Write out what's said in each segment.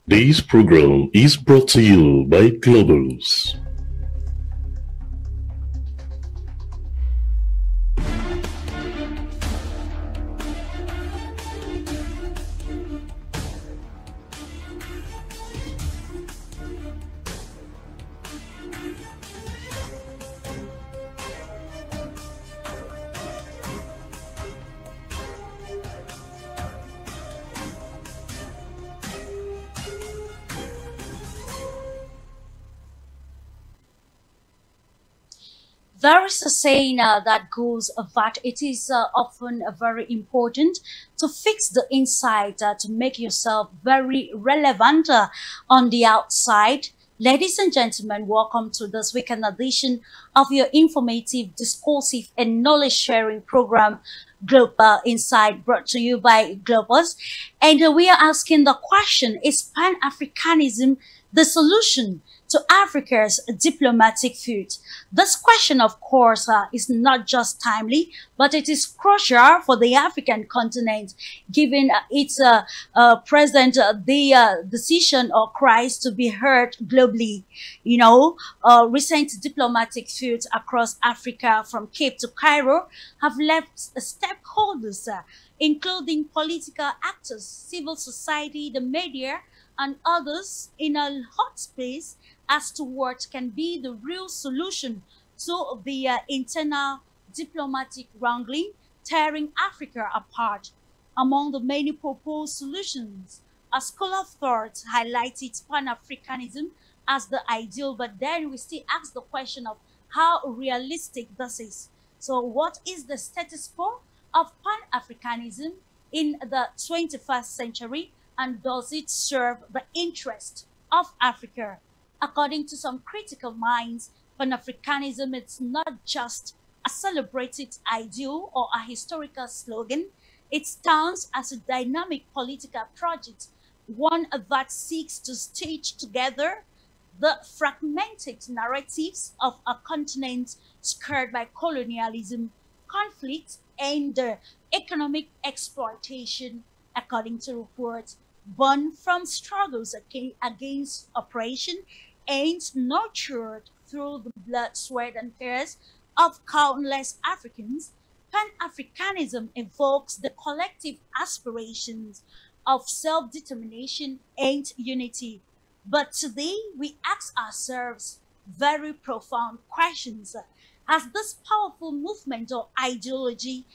This program is brought to you by Globals. There is a saying that goes that it is often very important to fix the inside to make yourself very relevant on the outside. Ladies and gentlemen, welcome to this weekend edition of your informative, discoursive, and knowledge sharing program, Global Insight, brought to you by Globus. And we are asking the question: is Pan Africanism the solution to Africa's diplomatic feud? This question, of course, is not just timely, but it is crucial for the African continent, given its present the decision or cries to be heard globally. Recent diplomatic feuds across Africa, from Cape to Cairo, have left stakeholders, including political actors, civil society, the media, and others, in a hot space as to what can be the real solution to the internal diplomatic wrangling tearing Africa apart. Among the many proposed solutions, a school of thought highlighted Pan-Africanism as the ideal, but then we still ask the question of how realistic this is. So what is the status quo of Pan-Africanism in the 21st century, and does it serve the interest of Africa? According to some critical minds, Pan-Africanism is not just a celebrated ideal or a historical slogan. It stands as a dynamic political project, one that seeks to stitch together the fragmented narratives of a continent scarred by colonialism, conflict, and economic exploitation. According to reports, born from struggles against oppression and nurtured through the blood, sweat, and tears of countless Africans, Pan-Africanism evokes the collective aspirations of self-determination and unity. But today, we ask ourselves very profound questions. Has this powerful movement or ideology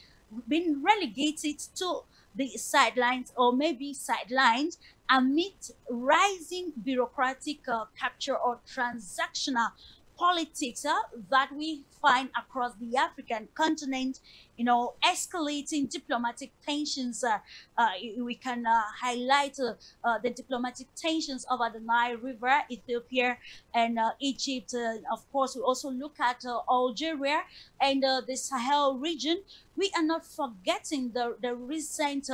been relegated to the sidelines, or maybe sidelined, amid rising bureaucratic capture or transactional politics that we find across the African continent? Escalating diplomatic tensions. We can highlight the diplomatic tensions over the Nile River, Ethiopia, and Egypt. Of course, we also look at Algeria and the Sahel region. We are not forgetting the recent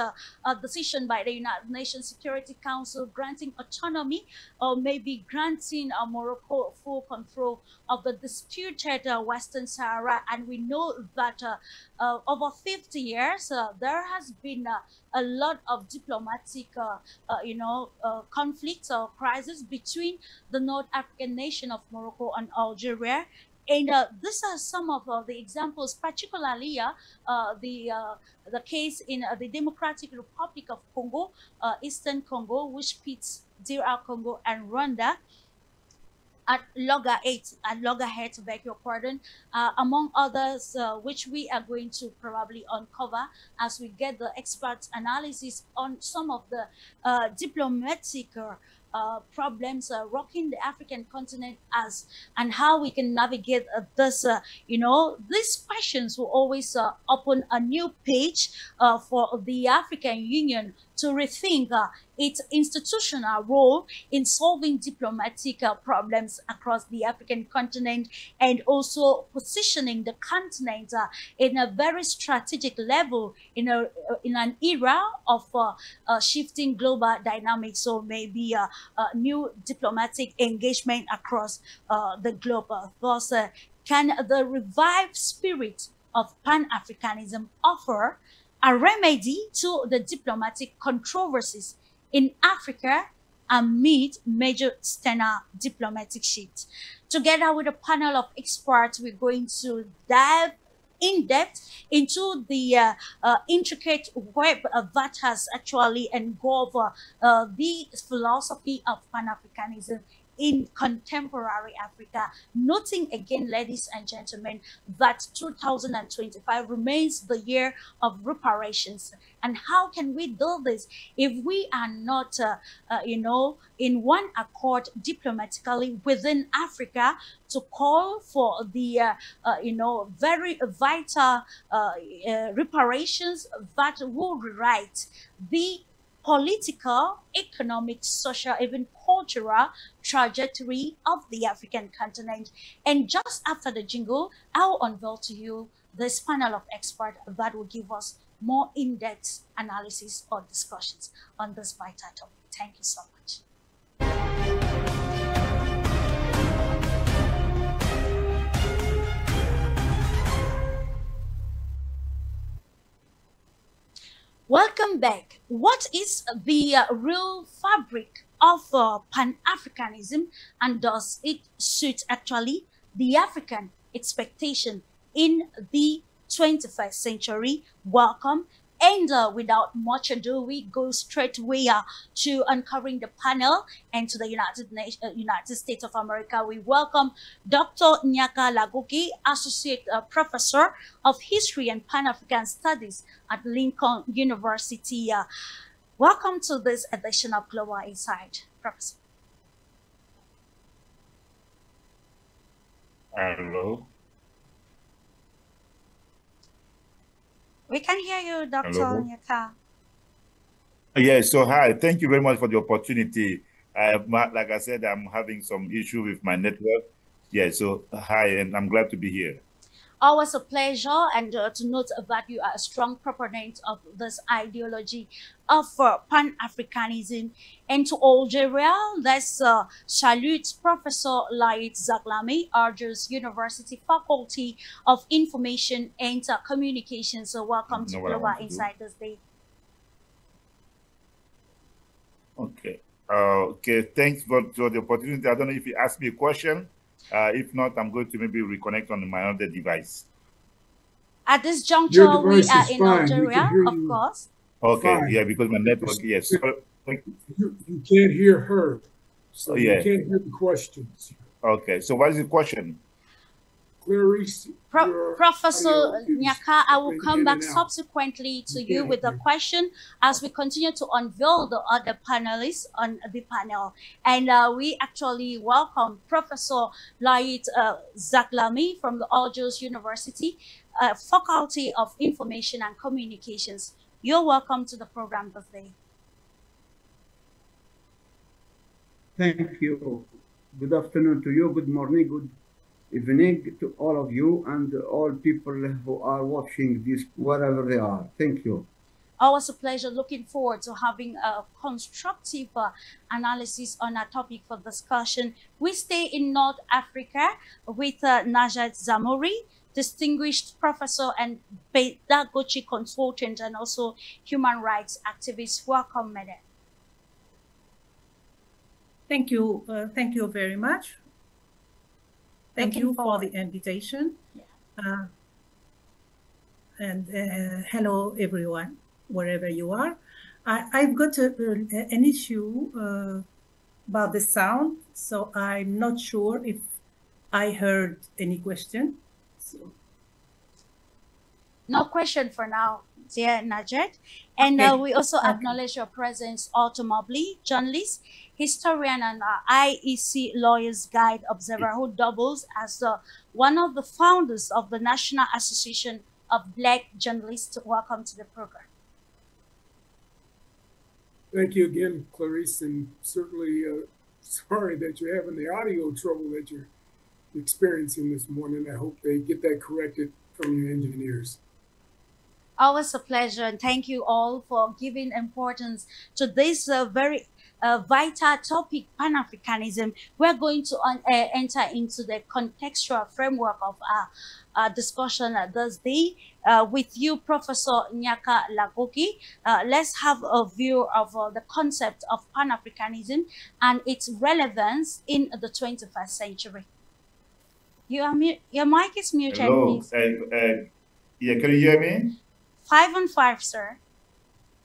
decision by the United Nations Security Council granting autonomy, or maybe granting Morocco full control of the disputed Western Sahara. And we know that over 50 years, there has been a lot of diplomatic, conflicts or crises between the North African nation of Morocco and Algeria. And these are some of the examples, particularly the case in the Democratic Republic of Congo, Eastern Congo, which pits DR Congo and Rwanda at loggerheads, beg your pardon, among others, which we are going to probably uncover as we get the expert analysis on some of the diplomatic problems rocking the African continent, as and how we can navigate this. These questions will always open a new page for the African Union to rethink its institutional role in solving diplomatic problems across the African continent, and also positioning the continent in a very strategic level in an era of shifting global dynamics. So maybe new diplomatic engagement across the globe. Thus, can the revived spirit of Pan-Africanism offer a remedy to the diplomatic controversies in Africa amid major external diplomatic shifts. Together with a panel of experts, we're going to dive in depth into the intricate web that has actually engulfed the philosophy of Pan-Africanism in contemporary Africa, noting again, ladies and gentlemen, that 2025 remains the year of reparations. And how can we do this if we are not, in one accord diplomatically within Africa to call for the, very vital reparations that will rewrite the political, economic, social, even cultural trajectory of the African continent. And just after the jingle, I'll unveil to you this panel of experts that will give us more in-depth analysis or discussions on this vital topic. Thank you so much. Welcome back. What is the real fabric of Pan-Africanism, and does it suit actually the African expectation in the 21st century? Welcome. And without much ado, we go straight away to uncovering the panel and to the United States of America. We welcome Dr. Nyaka Lagogi, Associate Professor of History and Pan-African Studies at Lincoln University. Welcome to this edition of Global Insight, Professor. Hello. We can hear you, Dr. Nyaka. Yes, so hi. Thank you very much for the opportunity. Like I said, I'm having some issue with my network. Yeah, so hi, and I'm glad to be here. Always a pleasure, and to note that you are a strong proponent of this ideology of Pan-Africanism. And to Algeria, let's salute Professor Laït Zaglami, Algiers University Faculty of Information and Communications. So welcome to Global Insight this day. Okay. Okay, thanks for the opportunity. I don't know if you asked me a question. If not, I'm going to maybe reconnect on my other device. At this juncture, we are in Algeria, of course. Okay, yeah, because my network, yes. You can't hear her, so you can't hear the questions. Okay, so what is the question? Clarice, Professor Nyaka, I will come back subsequently to you with the question as we continue to unveil the other panelists on the panel. And we actually welcome Professor Laït Zaglami from the Algiers University, Faculty of Information and Communications. You're welcome to the program today. Thank you. Good afternoon to you. Good morning. Good evening to all of you and all people who are watching this wherever they are. Thank you. Always a pleasure. Looking forward to having a constructive analysis on our topic for discussion. We stay in North Africa with Najat Zamouri, distinguished professor and pedagogy consultant and also human rights activist. Welcome, madam. Thank you. Thank you very much. Thank you for the invitation. Yeah. And hello, everyone, wherever you are. I've got an issue about the sound, so I'm not sure if I heard any question. So. No question for now, dear Najat. And we also acknowledge your presence, ultimately, journalist, historian, and IEC Lawyers Guide Observer, who doubles as one of the founders of the National Association of Black Journalists. Welcome to the program. Thank you again, Clarice, and certainly sorry that you're having the audio trouble that you're experiencing this morning. I hope they get that corrected from your engineers. Always a pleasure, and thank you all for giving importance to this very vital topic, Pan-Africanism, we're going to enter into the contextual framework of our discussion this day with you, Professor Nyaka Lagoki. Let's have a view of the concept of Pan-Africanism and its relevance in the 21st century. Your mic is muted, hello. please. Yeah, can you hear me? 5 on 5, sir.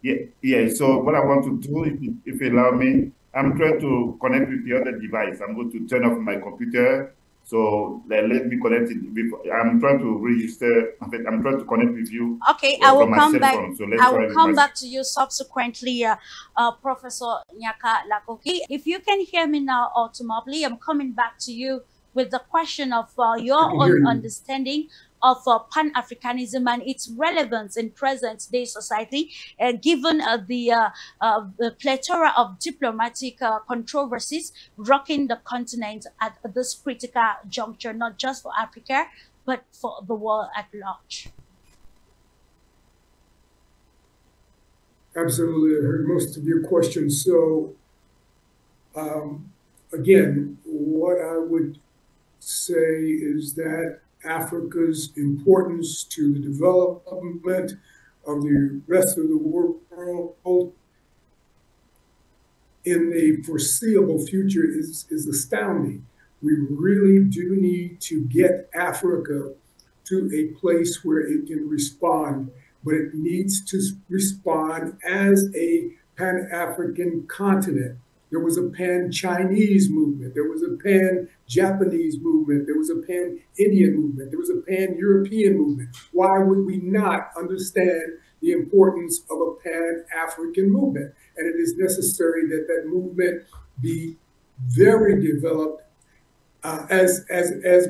Yeah. So what I want to do, if you allow me, I'm trying to connect with the other device. I'm going to turn off my computer. So let me connect it. I'm trying to register. I'm trying to connect with you. Okay, I will come back. So I will come back to you subsequently, Professor Nyaka Lagoki. If you can hear me now ultimately, I'm coming back to you with the question of your own understanding of Pan-Africanism and its relevance in present-day society, given the plethora of diplomatic controversies rocking the continent at this critical juncture, not just for Africa, but for the world at large. Absolutely. I heard most of your questions. So, again, what I would say is that Africa's importance to the development of the rest of the world in the foreseeable future is astounding. We really do need to get Africa to a place where it can respond, but it needs to respond as a Pan-African continent. There was a Pan-Chinese movement. There was a Pan-Japanese movement. There was a Pan-Indian movement. There was a Pan-European movement. Why would we not understand the importance of a Pan-African movement? And it is necessary that that movement be very developed as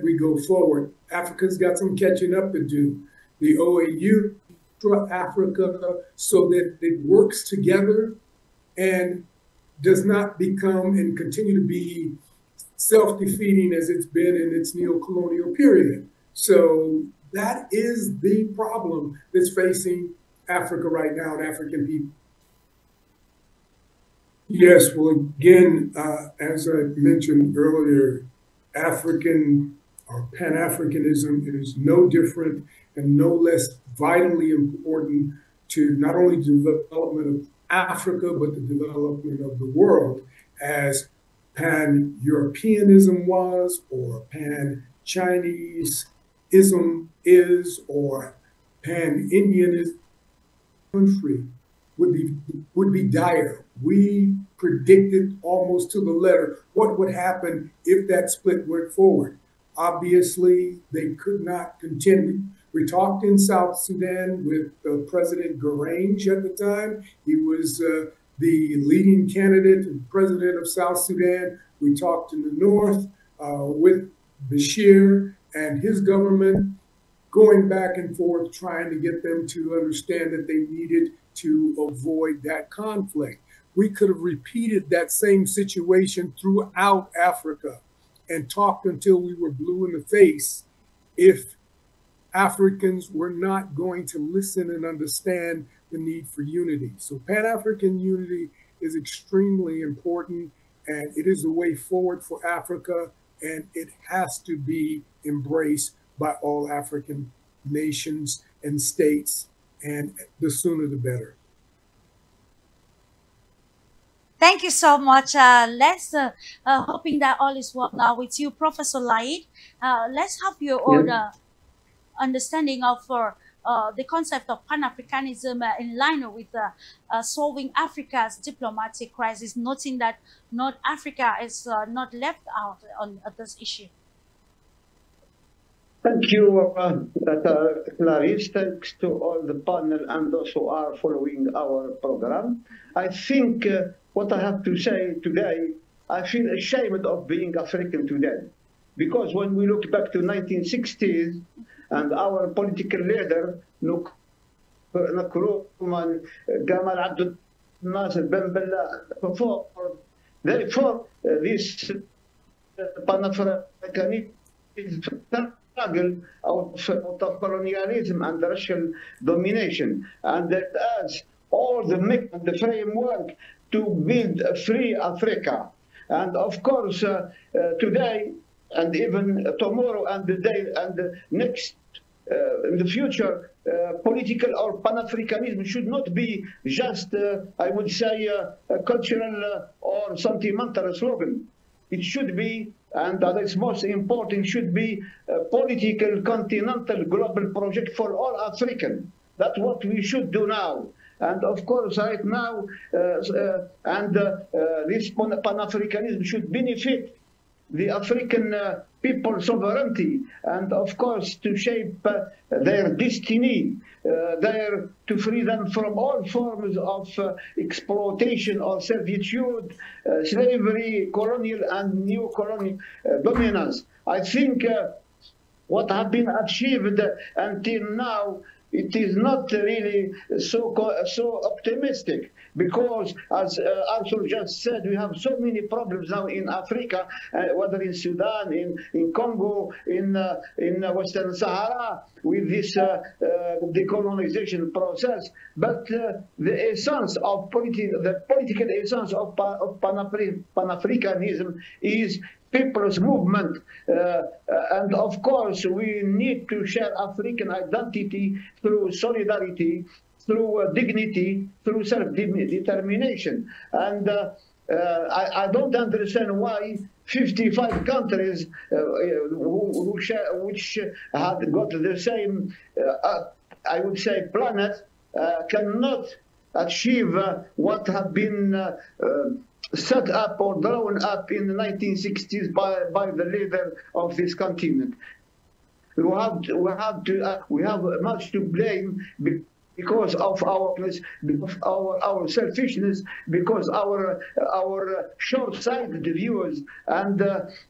we go forward. Africa's got some catching up to do. The OAU for Africa, so that it works together and does not become and continue to be self-defeating as it's been in its neo-colonial period. So that is the problem that's facing Africa right now and African people. Yes, well, again, as I mentioned earlier, African or Pan-Africanism is no different and no less vitally important to not only the development of Africa, but the development of the world as Pan-Europeanism was, or Pan-Chineseism is, or Pan-Indianism country would be dire. We predicted almost to the letter what would happen if that split went forward. Obviously, they could not continue. We talked in South Sudan with President Grange at the time. He was the leading candidate and president of South Sudan. We talked in the north with Bashir and his government, going back and forth, trying to get them to understand that they needed to avoid that conflict. We could have repeated that same situation throughout Africa and talked until we were blue in the face if Africans were not going to listen and understand the need for unity. So Pan-African unity is extremely important, and it is the way forward for Africa, and it has to be embraced by all African nations and states, and the sooner the better. Thank you so much. Let's hoping that all is well now with you, Professor Laid. Let's have your own understanding of the concept of Pan-Africanism in line with solving Africa's diplomatic crisis, noting that North Africa is not left out on this issue. Thank you, Clarice. Thanks to all the panel and those who are following our program. I think what I have to say today, I feel ashamed of being African today. Because when we look back to 1960s, and our political leader, Nkrumah, Gamal Abdel Nasser, Ben Bella, they fought this Pan-Africanism struggle of colonialism and racial domination. And that as all the framework to build a free Africa. And of course, today and even tomorrow and the day and the next in the future, political or Pan-Africanism should not be just, I would say, a cultural or sentimental slogan. It should be, and that is most important, should be a political, continental, global project for all African. That's what we should do now. And of course, right now, this Pan-Africanism should benefit the African people's sovereignty, and of course to shape their destiny, to free them from all forms of exploitation or servitude, slavery, colonial and neo-colonial dominance. I think what has been achieved until now, it is not really so optimistic, because as Arthur just said, we have so many problems now in Africa, whether in Sudan, in Congo, in Western Sahara, with this decolonization process. But the essence of the political essence of Pan-Africanism is people's movement, and of course we need to share African identity through solidarity, through dignity, through self-determination. And I don't understand why 55 countries which had got the same, I would say, planet, cannot achieve what have been set up or drawn up in the 1960s by the leader of this continent. We have much to blame because of our selfishness, because our short-sighted views, and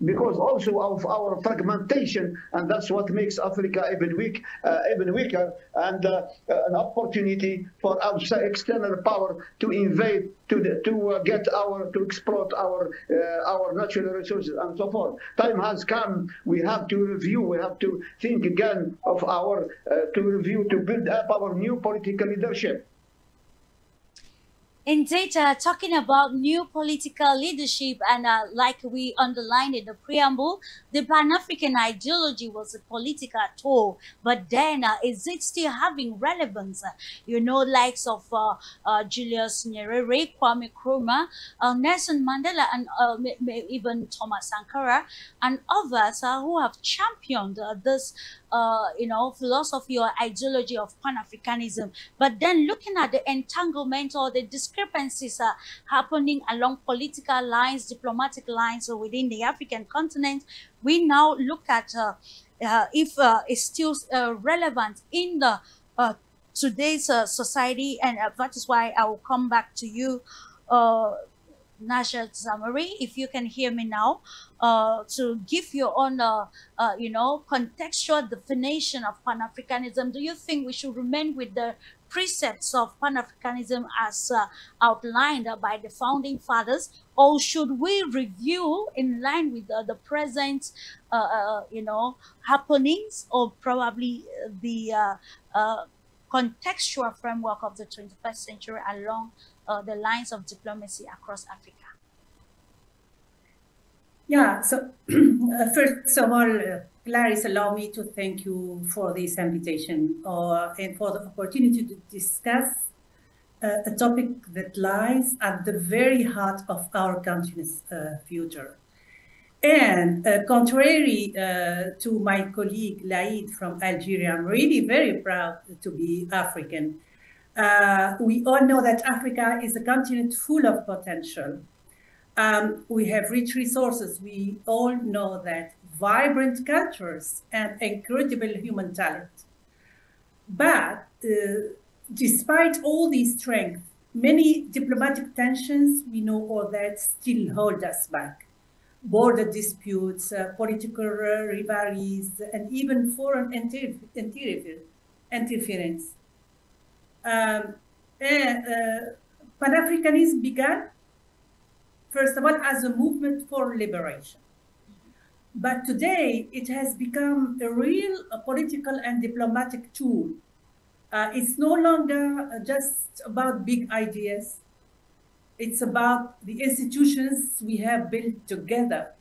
because also of our fragmentation, and that's what makes Africa even weaker, and an opportunity for outside external power to invade, to exploit our natural resources and so forth. Time has come. We have to review. We have to think again of to build up our new political leadership. Indeed, talking about new political leadership, and like we underlined in the preamble, the Pan-African ideology was a political tool, but then is it still having relevance? Likes of Julius Nyerere, Kwame Nkrumah, Nelson Mandela, and even Thomas Sankara, and others who have championed this philosophy or ideology of Pan-Africanism. But then looking at the entanglement or the discrepancies happening along political lines, diplomatic lines within the African continent, we now look at if it's still relevant in the today's society, and that is why I will come back to you, Nasha Zamari, if you can hear me now, to give your own, contextual definition of Pan-Africanism. Do you think we should remain with the precepts of Pan-Africanism as outlined by the founding fathers, or should we review in line with the present, happenings, or probably the contextual framework of the 21st century along the lines of diplomacy across Africa? Yeah, so first of all, Clarice, allow me to thank you for this invitation and for the opportunity to discuss a topic that lies at the very heart of our country's future. And contrary to my colleague Laïd from Algeria, I'm really very proud to be African. We all know that Africa is a continent full of potential. We have rich resources. We all know that, vibrant cultures and incredible human talent. But despite all these strengths, many diplomatic tensions, we know all that, still hold us back. Border disputes, political rivalries, and even foreign interference. Pan-Africanism began, first of all, as a movement for liberation. But today, it has become a real political and diplomatic tool. It's no longer just about big ideas. It's about the institutions we have built together.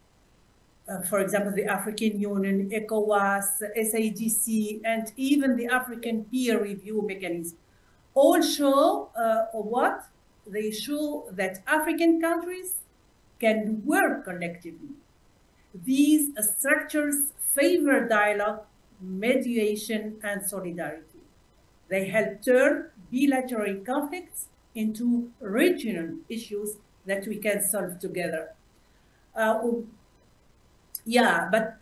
For example, the African Union, ECOWAS, SADC, and even the African peer review mechanism all show what? They show that African countries can work collectively. These structures favor dialogue, mediation, and solidarity. They help turn bilateral conflicts into regional issues that we can solve together. Yeah, but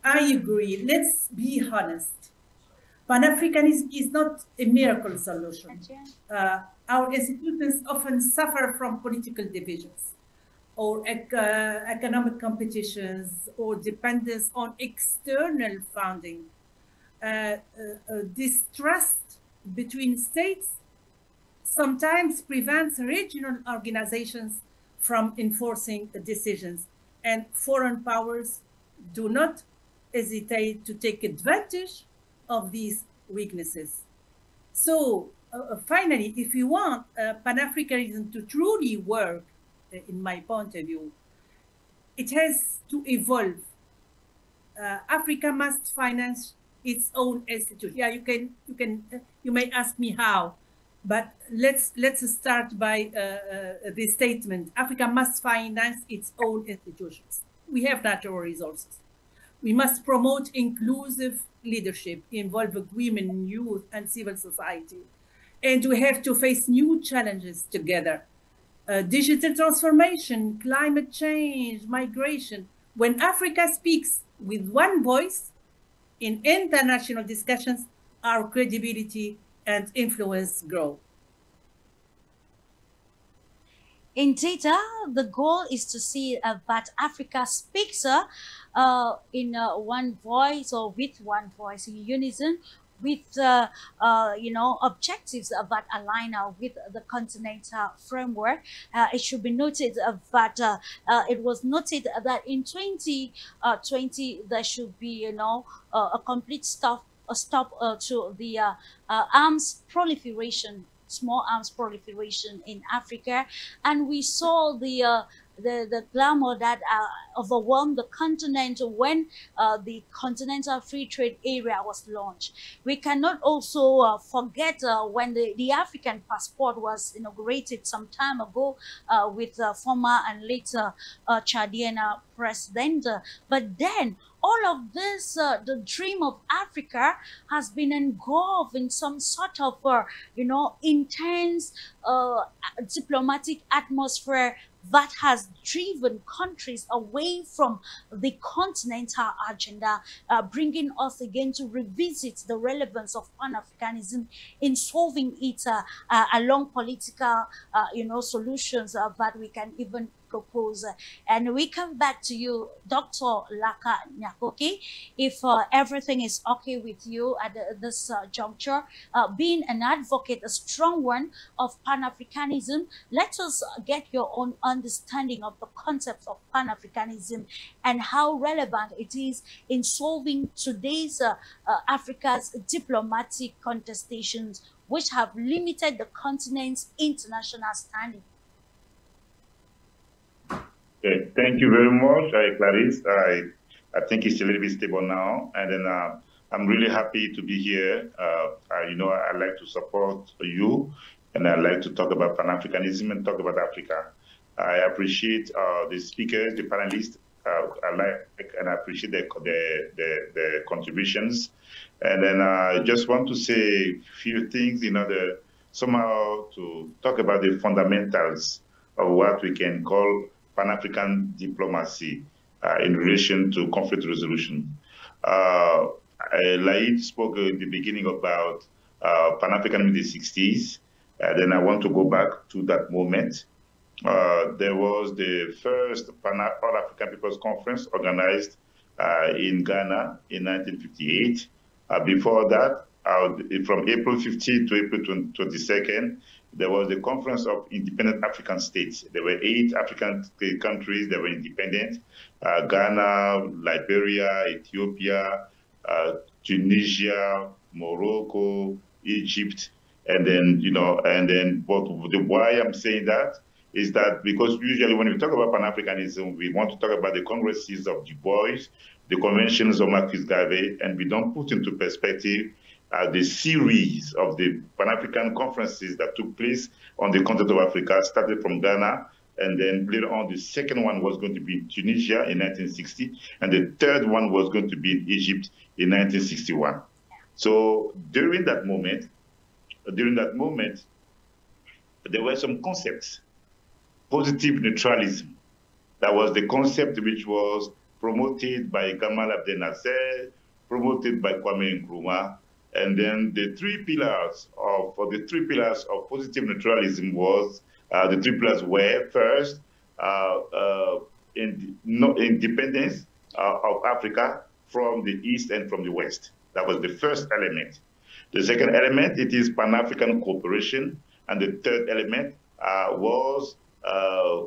I agree. Let's be honest. Pan-Africanism is not a miracle solution. Our institutions often suffer from political divisions or economic competitions or dependence on external funding. Distrust between states sometimes prevents regional organizations from enforcing decisions, and foreign powers do not hesitate to take advantage of these weaknesses. So finally, if you want Pan-Africanism to truly work, in my point of view, it has to evolve. Africa must finance its own institute. Yeah, you may ask me how, but let's start by the statement. Africa must finance its own institutions. We have natural resources. We must promote inclusive leadership, involve women, youth, and civil society. And we have to face new challenges together. Digital transformation, climate change, migration. When Africa speaks with one voice in international discussions, our credibility and influence grow. Indeed, the goal is to see that Africa speaks in one voice or with one voice in unison with objectives that align with the continental framework. It should be noted that it was noted that in 2020 there should be a complete stop to the arms proliferation, small arms proliferation in Africa, and we saw the glamour that overwhelmed the continent when the Continental Free Trade Area was launched. We cannot also forget when the African passport was inaugurated some time ago with former and later Chadian president. But then all of this, the dream of Africa has been engulfed in some sort of, intense diplomatic atmosphere that has driven countries away from the continental agenda, bringing us again to revisit the relevance of Pan-Africanism in solving it along political, solutions that we can even propose. And we come back to you, Dr. Laka Nyakoki, if everything is okay with you at this juncture. Being an advocate, a strong one of Pan-Africanism, let us get your own understanding of the concept of Pan-Africanism and how relevant it is in solving today's Africa's diplomatic contestations, which have limited the continent's international standing. Okay, thank you very much, Clarice. I think it's a little bit stable now, and then I'm really happy to be here. I like to support you, and I like to talk about Pan-Africanism and talk about Africa. I appreciate the speakers, the panelists. I like and I appreciate the contributions, and then I just want to say a few things in order somehow to talk about the fundamentals of what we can call Pan-African diplomacy in relation to conflict resolution. Laid spoke at the beginning about Pan-Africanism in the 60s. Then I want to go back to that moment. There was the first Pan-African People's Conference organized in Ghana in 1958. Before that, from April 15 to April 22nd, there was the Conference of Independent African States. There were 8 African countries that were independent: Ghana, Liberia, Ethiopia, Tunisia, Morocco, Egypt, and then, but why I'm saying that is that because usually when we talk about Pan-Africanism, we want to talk about the congresses of Du Bois, the conventions of Marcus Garvey, and we don't put into perspective the series of the Pan-African conferences that took place on the continent of Africa, started from Ghana, and then later on the second one was going to be in Tunisia in 1960, and the third one was going to be in Egypt in 1961. So during that moment, there were some concepts. Positive neutralism, that was the concept which was promoted by Gamal Abdel Nasser, promoted by Kwame Nkrumah, and then the three pillars of positive neutralism was the three pillars were first independence of Africa from the east and from the west. That was the first element. The second element, it is Pan-African cooperation, and the third element was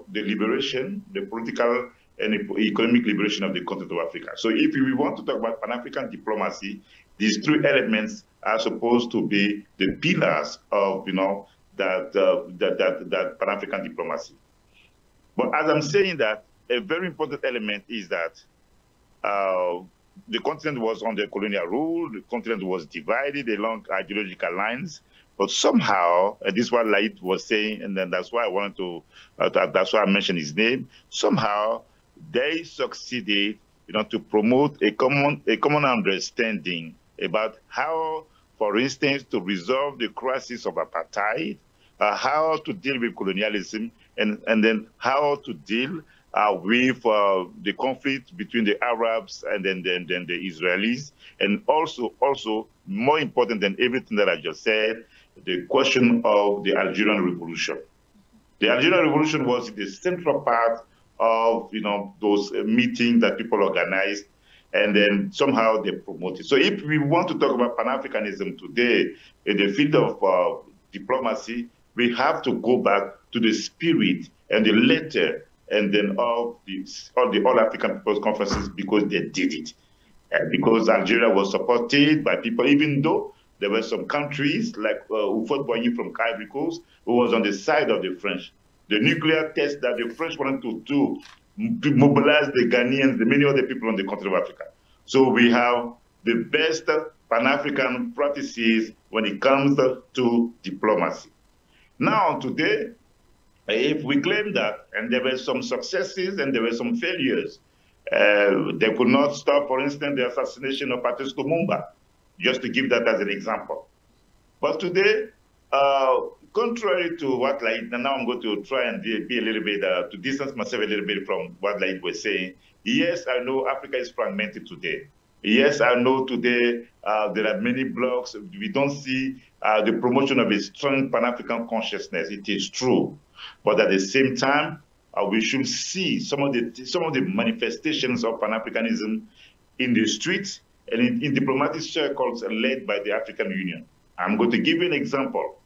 the liberation, the political and economic liberation of the continent of Africa. So if we want to talk about Pan-African diplomacy, these three elements are supposed to be the pillars of, that Pan-African diplomacy. But as I'm saying that, a very important element is that the continent was under colonial rule, the continent was divided along ideological lines, but somehow, and this is what Laït was saying, and then that's why I wanted to, that's why I mentioned his name, somehow they succeeded, to promote a common understanding about how, for instance, to resolve the crisis of apartheid, how to deal with colonialism, and then how to deal with the conflict between the Arabs and then the Israelis, and also more important than everything that I just said, the question of the Algerian Revolution. The Algerian Revolution was the central part of those meetings that people organized, and then somehow they promoted. So if we want to talk about Pan-Africanism today in the field of diplomacy, we have to go back to the spirit and the letter and then of the All-African People's Conferences, because they did it. And because Algeria was supported by people, even though there were some countries like Feuds from Ivory Coast, who was on the side of the French. The nuclear test that the French wanted to do to mobilize the Ghanaians, the many other people on the continent of Africa. So we have the best Pan-African practices when it comes to diplomacy. Now, today, if we claim that, and there were some successes and there were some failures, they could not stop, for instance, the assassination of Patrice Lumumba, just to give that as an example. But today, contrary to what Laït, and now I'm going to try and be a little bit, to distance myself a little bit from what Laït was saying. Yes, I know Africa is fragmented today. Yes, I know today there are many blocks. We don't see the promotion of a strong Pan-African consciousness. It is true. But at the same time, we should see some of the manifestations of Pan-Africanism in the streets and in diplomatic circles led by the African Union. I'm going to give you an example.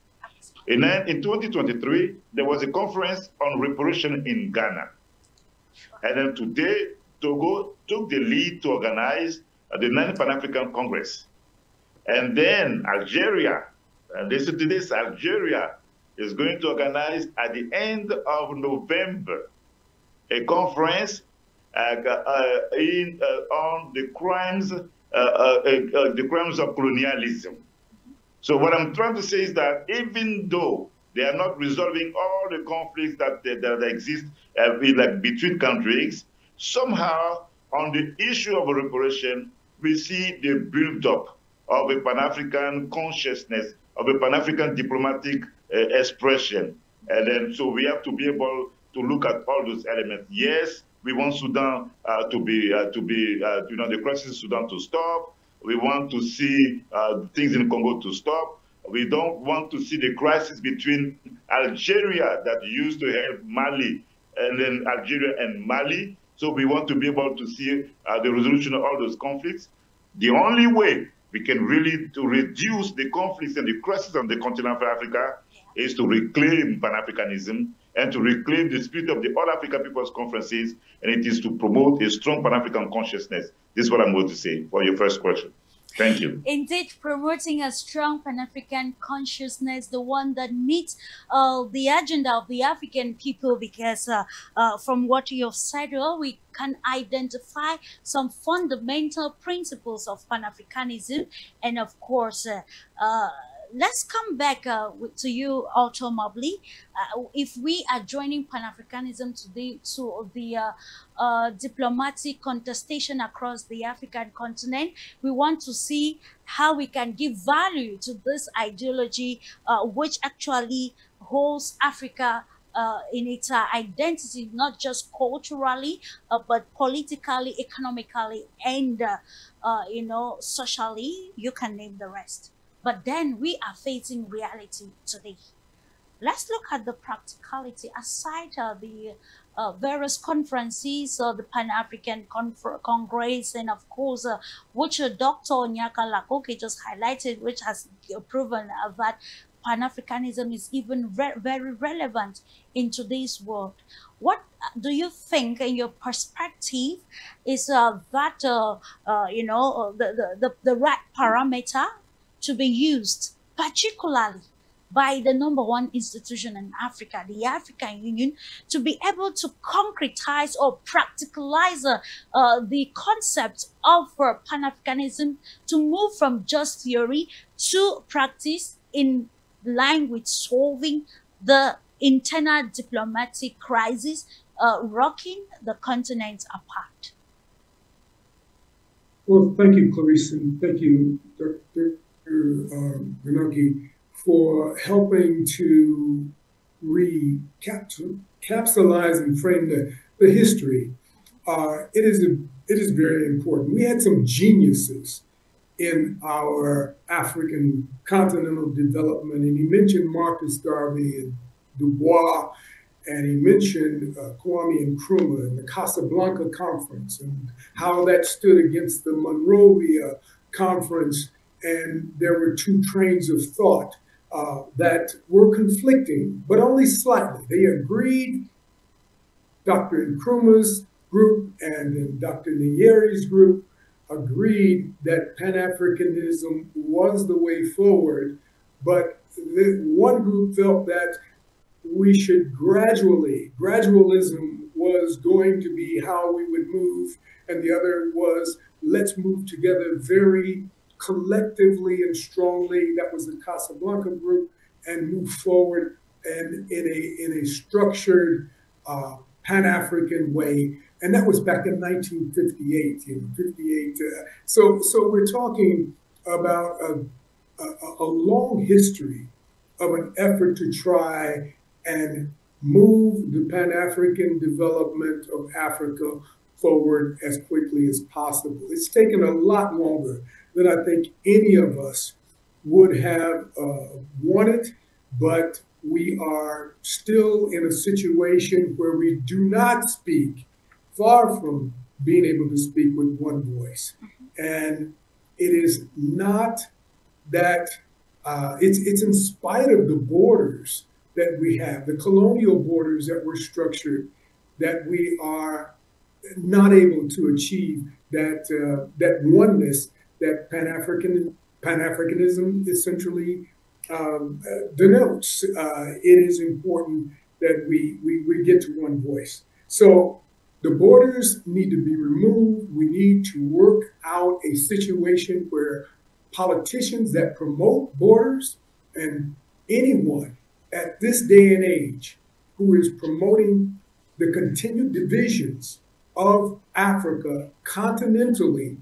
In 2023, there was a conference on reparation in Ghana. And then today, Togo took the lead to organize the 9th Pan-African Congress. And then Algeria, and listen to this, Algeria is going to organize at the end of November a conference on the crimes of colonialism. So what I'm trying to say is that even though they are not resolving all the conflicts that exist between countries, somehow on the issue of reparation, we see the build-up of a Pan-African consciousness, of a Pan-African diplomatic expression. And then so we have to be able to look at all those elements. Yes, we want Sudan the crisis in Sudan to stop. We want to see things in Congo to stop. We don't want to see the crisis between Algeria that used to help Mali, and then Algeria and Mali. So we want to be able to see the resolution of all those conflicts. The only way we can really to reduce the conflicts and the crisis on the continent of Africa is to reclaim Pan-Africanism and to reclaim the spirit of the All-African People's Conferences, and it is to promote a strong Pan-African consciousness. This is what I'm going to say for your first question. Thank you. Indeed, promoting a strong Pan-African consciousness, the one that meets the agenda of the African people, because from what you've said, we can identify some fundamental principles of Pan-Africanism. And of course, let's come back to you, Otto Mobley. If we are joining Pan-Africanism today to the diplomatic contestation across the African continent, we want to see how we can give value to this ideology, which actually holds Africa in its identity, not just culturally, but politically, economically, and socially. You can name the rest. But then we are facing reality today. Let's look at the practicality aside the various conferences, the Pan-African Congress, and of course, which Dr. Onyaka Lakoke just highlighted, which has proven that Pan-Africanism is even very relevant in today's world. What do you think, in your perspective, is the right parameter to be used, particularly by the number one institution in Africa, the African Union, to be able to concretize or practicalize the concept of Pan-Africanism, to move from just theory to practice in line with solving the internal diplomatic crisis rocking the continent apart? Well, thank you, Clarice, and thank you, Dr. Bernanke, for helping to capsulize and frame the history. It is very important. We had some geniuses in our African continental development, and he mentioned Marcus Garvey and Du Bois, and he mentioned Kwame Nkrumah and the Casablanca Conference and how that stood against the Monrovia Conference. And there were two trains of thought that were conflicting, but only slightly. They agreed. Dr. Nkrumah's group and then Dr. Nyeri's group agreed that Pan-Africanism was the way forward, but one group felt that we should gradualism was going to be how we would move, and the other was, let's move together very collectively and strongly. That was the Casablanca group, and move forward and in a structured Pan-African way. And that was back in 1958, 58. So we're talking about a long history of an effort to try and move the Pan-African development of Africa forward as quickly as possible. It's taken a lot longer than I think any of us would have wanted, but we are still in a situation where we do not speak, far from being able to speak with one voice. And it is not that, it's in spite of the borders that we have, the colonial borders that were structured, that we are not able to achieve that oneness that Pan-Africanism essentially denotes. It is important that we get to one voice. So the borders need to be removed. We need to work out a situation where politicians that promote borders, and anyone at this day and age who is promoting the continued divisions of Africa continentally,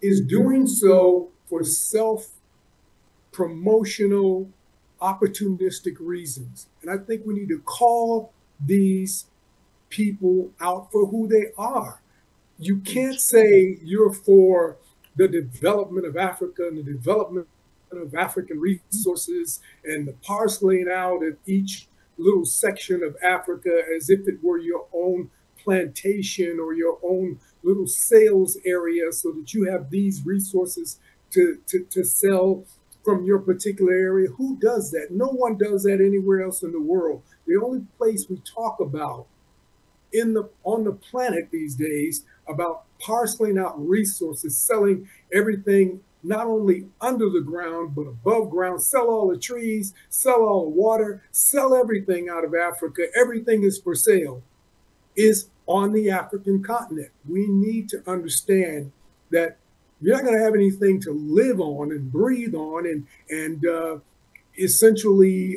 is doing so for self-promotional, opportunistic reasons. And I think we need to call these people out for who they are. You can't say you're for the development of Africa and the development of African resources and the parceling out of each little section of Africa as if it were your own plantation or your own little sales area, so that you have these resources to sell from your particular area. Who does that? No one does that anywhere else in the world. The only place we talk about on the planet these days about parceling out resources, selling everything not only under the ground, but above ground, sell all the trees, sell all the water, sell everything out of Africa. Everything is for sale, is on the African continent. We need to understand that you're not going to have anything to live on and breathe on and essentially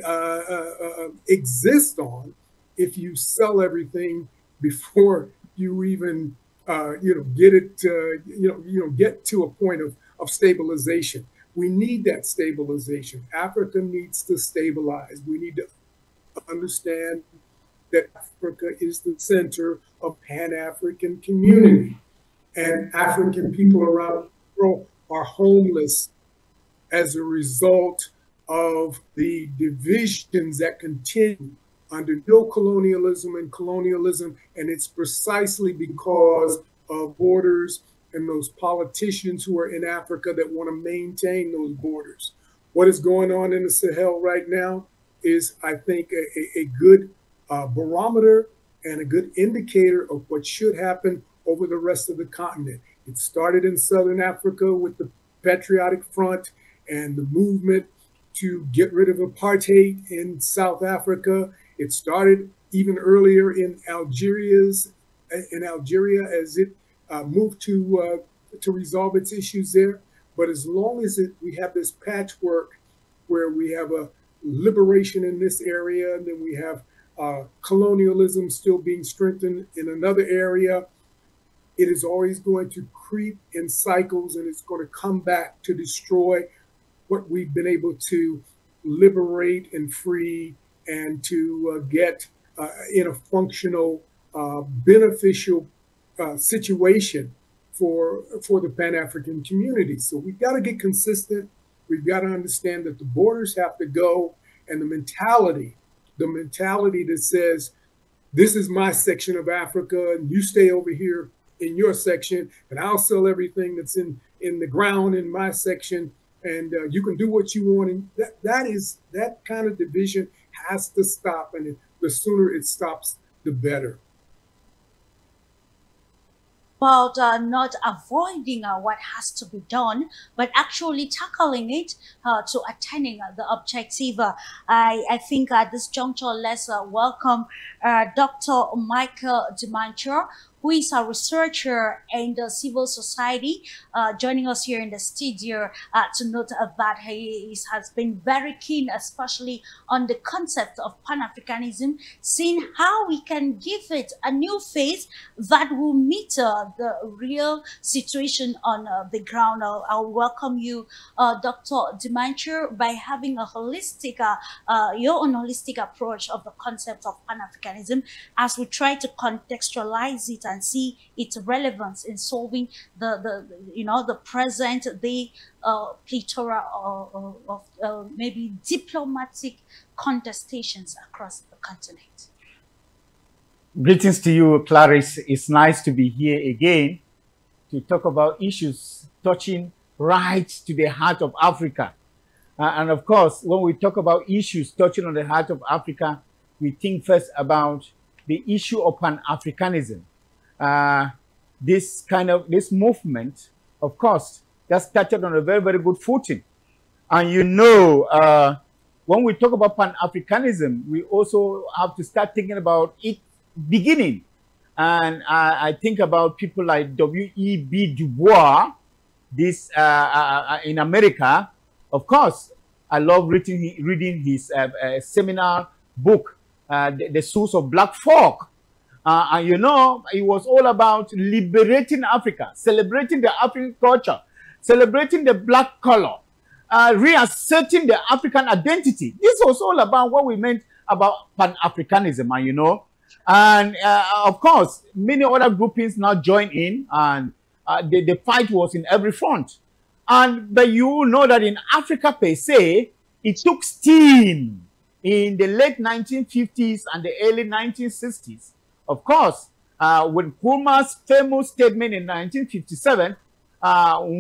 exist on if you sell everything before you even get it get to a point of stabilization. We need that stabilization. Africa needs to stabilize. We need to understand that Africa is the center of Pan-African community, and African people around the world are homeless as a result of the divisions that continue under neocolonialism and colonialism, and it's precisely because of borders and those politicians who are in Africa that want to maintain those borders. What is going on in the Sahel right now is, I think, a good barometer and a good indicator of what should happen over the rest of the continent. It started in Southern Africa with the Patriotic Front and the movement to get rid of apartheid in South Africa. It started even earlier in Algeria as it moved to resolve its issues there. But as long as we have this patchwork where we have a liberation in this area, and then we have colonialism still being strengthened in another area, it is always going to creep in cycles, and it's going to come back to destroy what we've been able to liberate and free and to get in a functional, beneficial situation for the Pan-African community. So we've got to get consistent. We've got to understand that the borders have to go, and the mentality that says, this is my section of Africa, and you stay over here in your section, and I'll sell everything that's in the ground in my section, and you can do what you want. And that kind of division has to stop, and the sooner it stops, the better. About not avoiding what has to be done, but actually tackling it to attaining the objective. I think at this juncture, let's welcome Dr. Michael Dimancher, who is a researcher in the civil society, joining us here in the studio to note that he has been very keen, especially on the concept of Pan-Africanism, seeing how we can give it a new face that will meet the real situation on the ground. I'll welcome you, Dr. Dimancher, by having a holistic, your own holistic approach of the concept of Pan-Africanism as we try to contextualize it and see its relevance in solving the present day plethora of maybe diplomatic contestations across the continent. Greetings to you, Clarice. It's nice to be here again to talk about issues touching right to the heart of Africa. And of course, when we talk about issues touching on the heart of Africa, we think first about the issue of Pan-Africanism. This movement, of course, that started on a very, very good footing. And you know, when we talk about Pan-Africanism, we also have to start thinking about it beginning. And I think about people like W.E.B. Du Bois, this in America. Of course, I love reading his seminal book, The Source of Black Folk. And you know, it was all about liberating Africa, celebrating the African culture, celebrating the black color, reasserting the African identity. This was all about what we meant about Pan-Africanism, and you know. And of course, many other groupings now join in, and the fight was in every front. But you know that in Africa per se, it took steam in the late 1950s and the early 1960s. Of course, with Nkrumah's famous statement in 1957,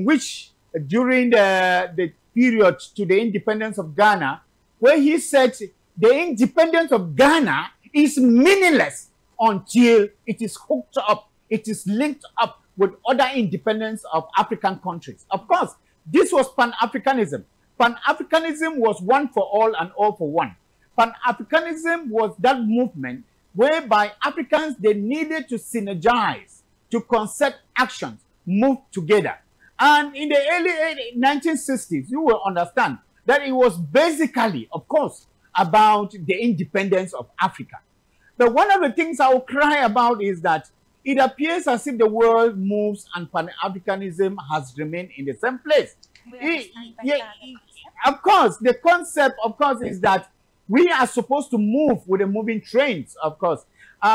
which during the period to the independence of Ghana, where he said the independence of Ghana is meaningless until it is hooked up, it is linked up with other independence of African countries. Of course, This was Pan-Africanism. Pan-Africanism was one for all and all for one. Pan-Africanism was that movement whereby Africans, they needed to synergize, to concert actions, move together. And in the early 1960s, you will understand that it was basically, of course, about the independence of Africa. But one of the things I will cry about is that it appears as if the world moves and Pan-Africanism has remained in the same place. Of course, the concept, of course, is that we are supposed to move with the moving trains, of course.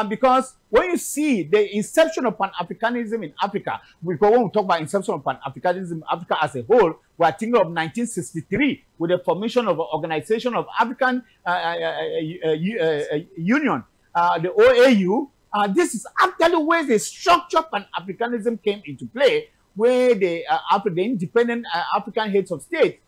Because when you see the inception of Pan-Africanism in Africa, when we talk about inception of Pan-Africanism in Africa as a whole, we are thinking of 1963 with the formation of an Organization of African Union, the OAU. This is actually where the structure of Pan-Africanism came into play, where the independent African heads of state,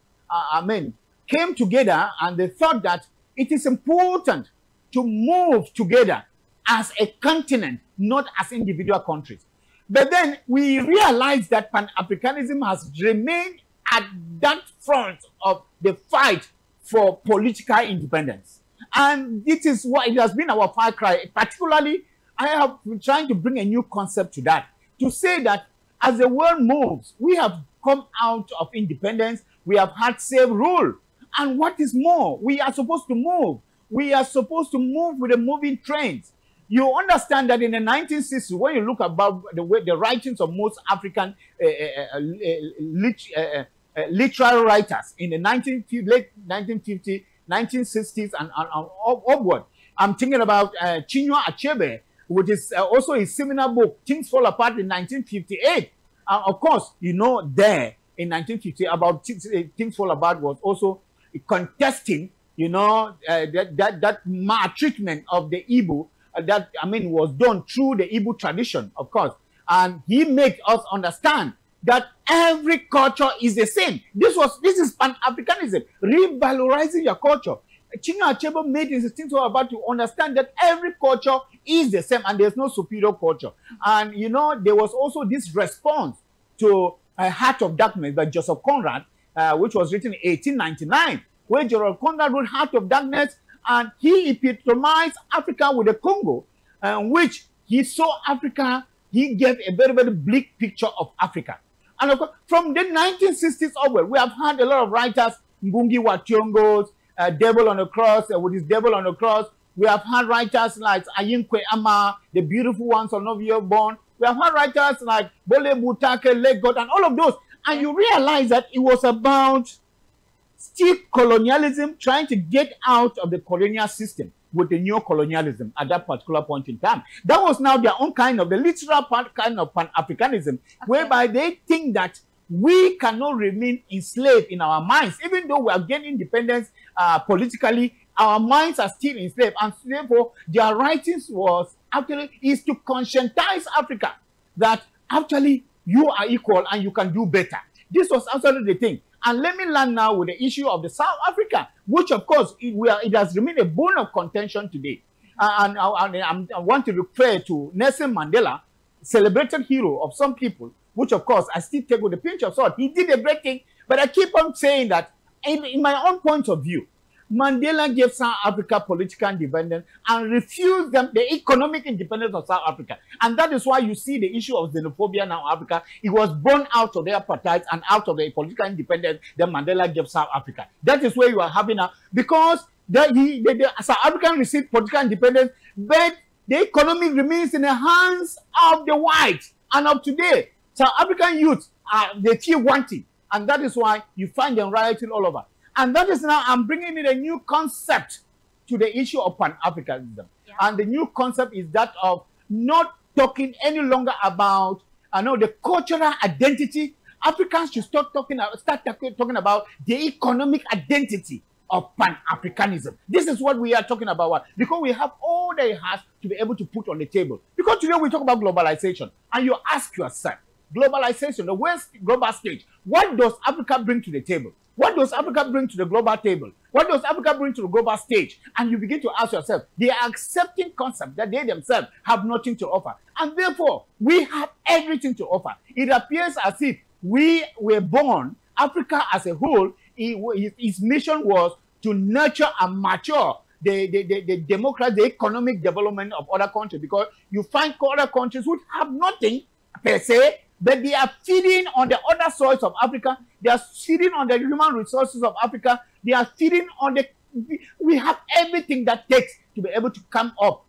came together and they thought that it is important to move together as a continent, not as individual countries. But then we realized that Pan-Africanism has remained at that front of the fight for political independence. And it is what it has been our far cry. Particularly, I have been trying to bring a new concept to that, to say that as the world moves, we have come out of independence, we have had self-rule. And what is more, we are supposed to move. We are supposed to move with the moving trains. You understand that in the 1960s, when you look about the writings of most African literary writers in the late 1950s, 1960s, and upward, I'm thinking about Chinua Achebe, which is also his seminal book, Things Fall Apart, in 1958. Of course, you know, there in 1950, about Things Fall Apart was also contesting, you know, that maltreatment of the Igbo that, was done through the Igbo tradition, of course. And he made us understand that every culture is the same. This is Pan-Africanism, revalorizing your culture. Chinua Achebe made his things all about to understand that every culture is the same and there's no superior culture. And, you know, there was also this response to Heart of Darkness by Joseph Conrad, which was written in 1899, where Joseph Conrad wrote Heart of Darkness, and he epitomized Africa with the Congo, which he saw Africa, he gave a very, very bleak picture of Africa. And of course, from the 1960s onward, we have had a lot of writers, Ngungi wa Thiongos, Devil on the Cross, with his Devil on the Cross. We have had writers like Ayinkwe Ama, The Beautiful Ones of Novia Born. We have had writers like Bole Butake, Legot, and all of those. And you realize that it was about still colonialism, trying to get out of the colonial system with the neo-colonialism at that particular point in time. That was now their own kind of, the literal kind of Pan-Africanism, okay, whereby they think that we cannot remain enslaved in our minds. Even though we are gaining independence politically, our minds are still enslaved. And therefore, their writings is to conscientize Africa that actually you are equal and you can do better. This was absolutely the thing. And let me land now with the issue of the South Africa, which of course it has remained a bone of contention today. I want to refer to Nelson Mandela, celebrated hero of some people, which of course I still take with a pinch of salt. He did a great thing, but I keep on saying that in my own point of view, Mandela gave South Africa political independence and refused them the economic independence of South Africa. And that is why you see the issue of xenophobia now in Africa. It was born out of the apartheid and out of the political independence that Mandela gave South Africa. That is where you are having now, because the South African received political independence, but the economy remains in the hands of the whites. And of today, South African youth they feel wanting. And that is why you find them rioting all over. And that is now, I'm bringing in a new concept to the issue of Pan-Africanism. Yeah. And the new concept is that of not talking any longer about, the cultural identity. Africans should start talking about the economic identity of Pan-Africanism. This is what we are talking about, because we have all that it has to be able to put on the table. Because today we talk about globalization, and you ask yourself, globalization, the West global stage, what does Africa bring to the table? What does Africa bring to the global table? What does Africa bring to the global stage? And you begin to ask yourself, they are accepting concepts that they themselves have nothing to offer. And therefore, we have everything to offer. It appears as if we were born Africa as a whole, his mission was to nurture and mature the democracy, the economic development of other countries, because you find other countries which have nothing per se, but they are feeding on the other soils of Africa. They are feeding on the human resources of Africa. They are feeding on the. We have everything that takes to be able to come up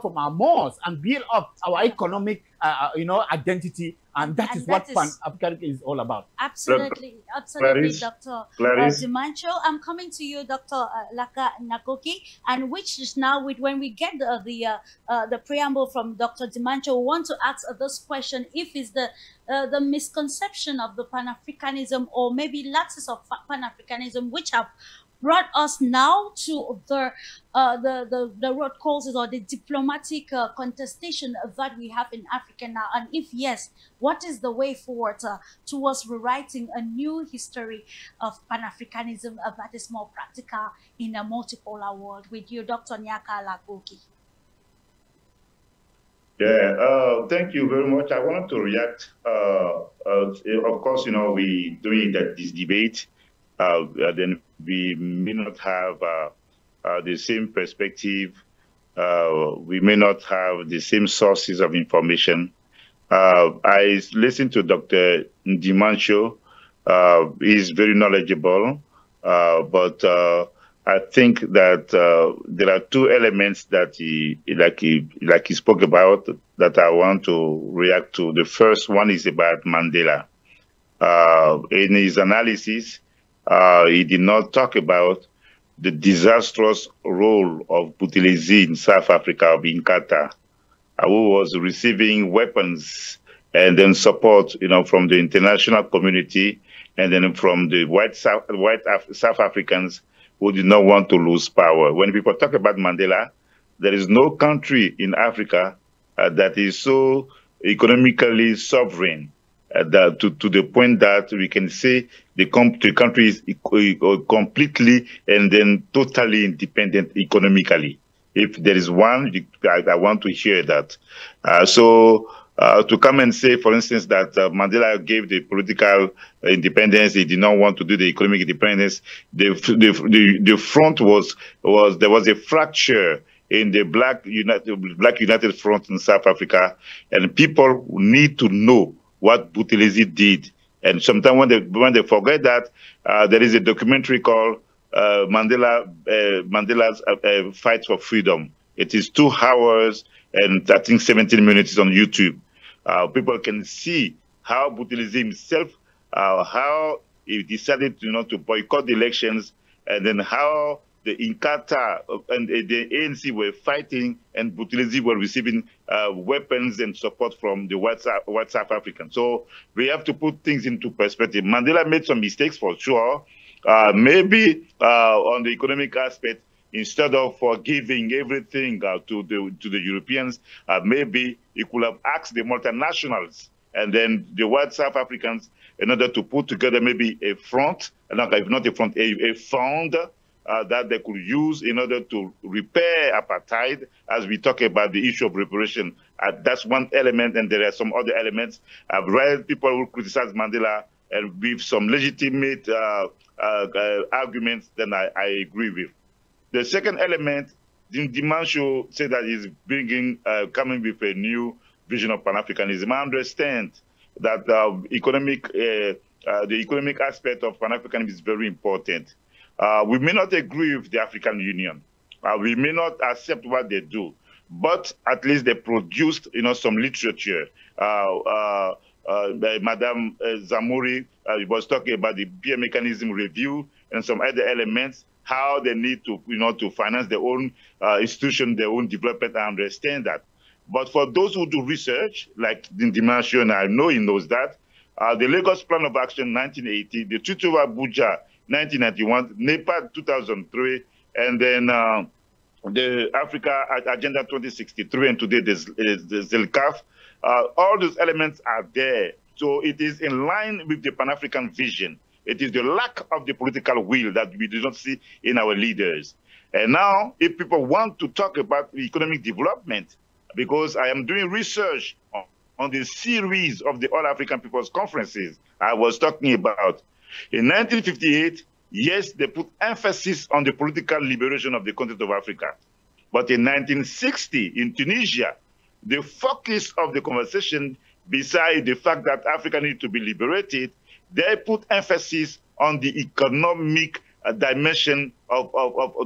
from our moors and build up our economic, identity, and that is what Pan-Africanism is all about. Absolutely, absolutely, Dr. Dimancho. I'm coming to you, Dr. Laka Nakoki, and which is now when we get the preamble from Dr. Dimancho, we want to ask this question: if it's the misconception of the Pan-Africanism, or maybe lapses of Pan-Africanism, which have brought us now to the road causes or the diplomatic contestation that we have in Africa now, and if yes, what is the way forward towards rewriting a new history of Pan-Africanism that is more practical in a multipolar world? With you, Dr. Nyaka Lakoki. Yeah, thank you very much. I wanted to react. Of course, we doing this debate. Then we may not have the same perspective. We may not have the same sources of information. I listened to Dr. Dimancho. He's very knowledgeable, but I think that there are two elements that he spoke about that I want to react to. The first one is about Mandela. In his analysis, he did not talk about the disastrous role of Buthelezi in South Africa, of Inkatha, who was receiving weapons and then support, from the international community and then from the white South Africans who did not want to lose power. When people talk about Mandela, there is no country in Africa that is so economically sovereign to the point that we can say the country is completely and then totally independent economically. If there is one, I want to hear that. To come and say, for instance, that Mandela gave the political independence, he did not want to do the economic independence. The front was there was a fracture in the Black United Front in South Africa, and people need to know what Buthelezi did. And sometimes when they forget that, there is a documentary called Mandela's Fight for Freedom. It is 2 hours and I think 17 minutes on YouTube. People can see how Buthelezi himself, how he decided to boycott the elections, and then how the Inkatha and the ANC were fighting, and Buthelezi were receiving weapons and support from the white South Africans. So we have to put things into perspective. Mandela made some mistakes for sure. Maybe on the economic aspect, instead of forgiving everything to the Europeans, maybe he could have asked the multinationals and then the white South Africans in order to put together maybe a front, if not a front, a fund that they could use in order to repair apartheid, as we talk about the issue of reparation. That's one element, and there are some other elements. I've read people who criticize Mandela and with some legitimate arguments, then I agree with. The second element, Dimancho said that he's coming with a new vision of Pan-Africanism. I understand that the economic aspect of Pan-Africanism is very important. We may not agree with the African Union. We may not accept what they do, but at least they produced, some literature. Madame Zamori was talking about the peer mechanism review and some other elements, how they need to, to finance their own institution, their own development. I understand that. But for those who do research, like Dimancho, and I know he knows that, the Lagos Plan of Action 1980, the Treaty of Abuja 1991, NEPA 2003, and then the Africa Agenda 2063, and today there's ZELCAF. All those elements are there. So it is in line with the Pan-African vision. It is the lack of the political will that we do not see in our leaders. And now, if people want to talk about economic development, because I am doing research on the series of the All African People's Conferences I was talking about, In 1958, yes, they put emphasis on the political liberation of the continent of Africa. But in 1960, in Tunisia, the focus of the conversation, beside the fact that Africa needed to be liberated, they put emphasis on the economic dimension of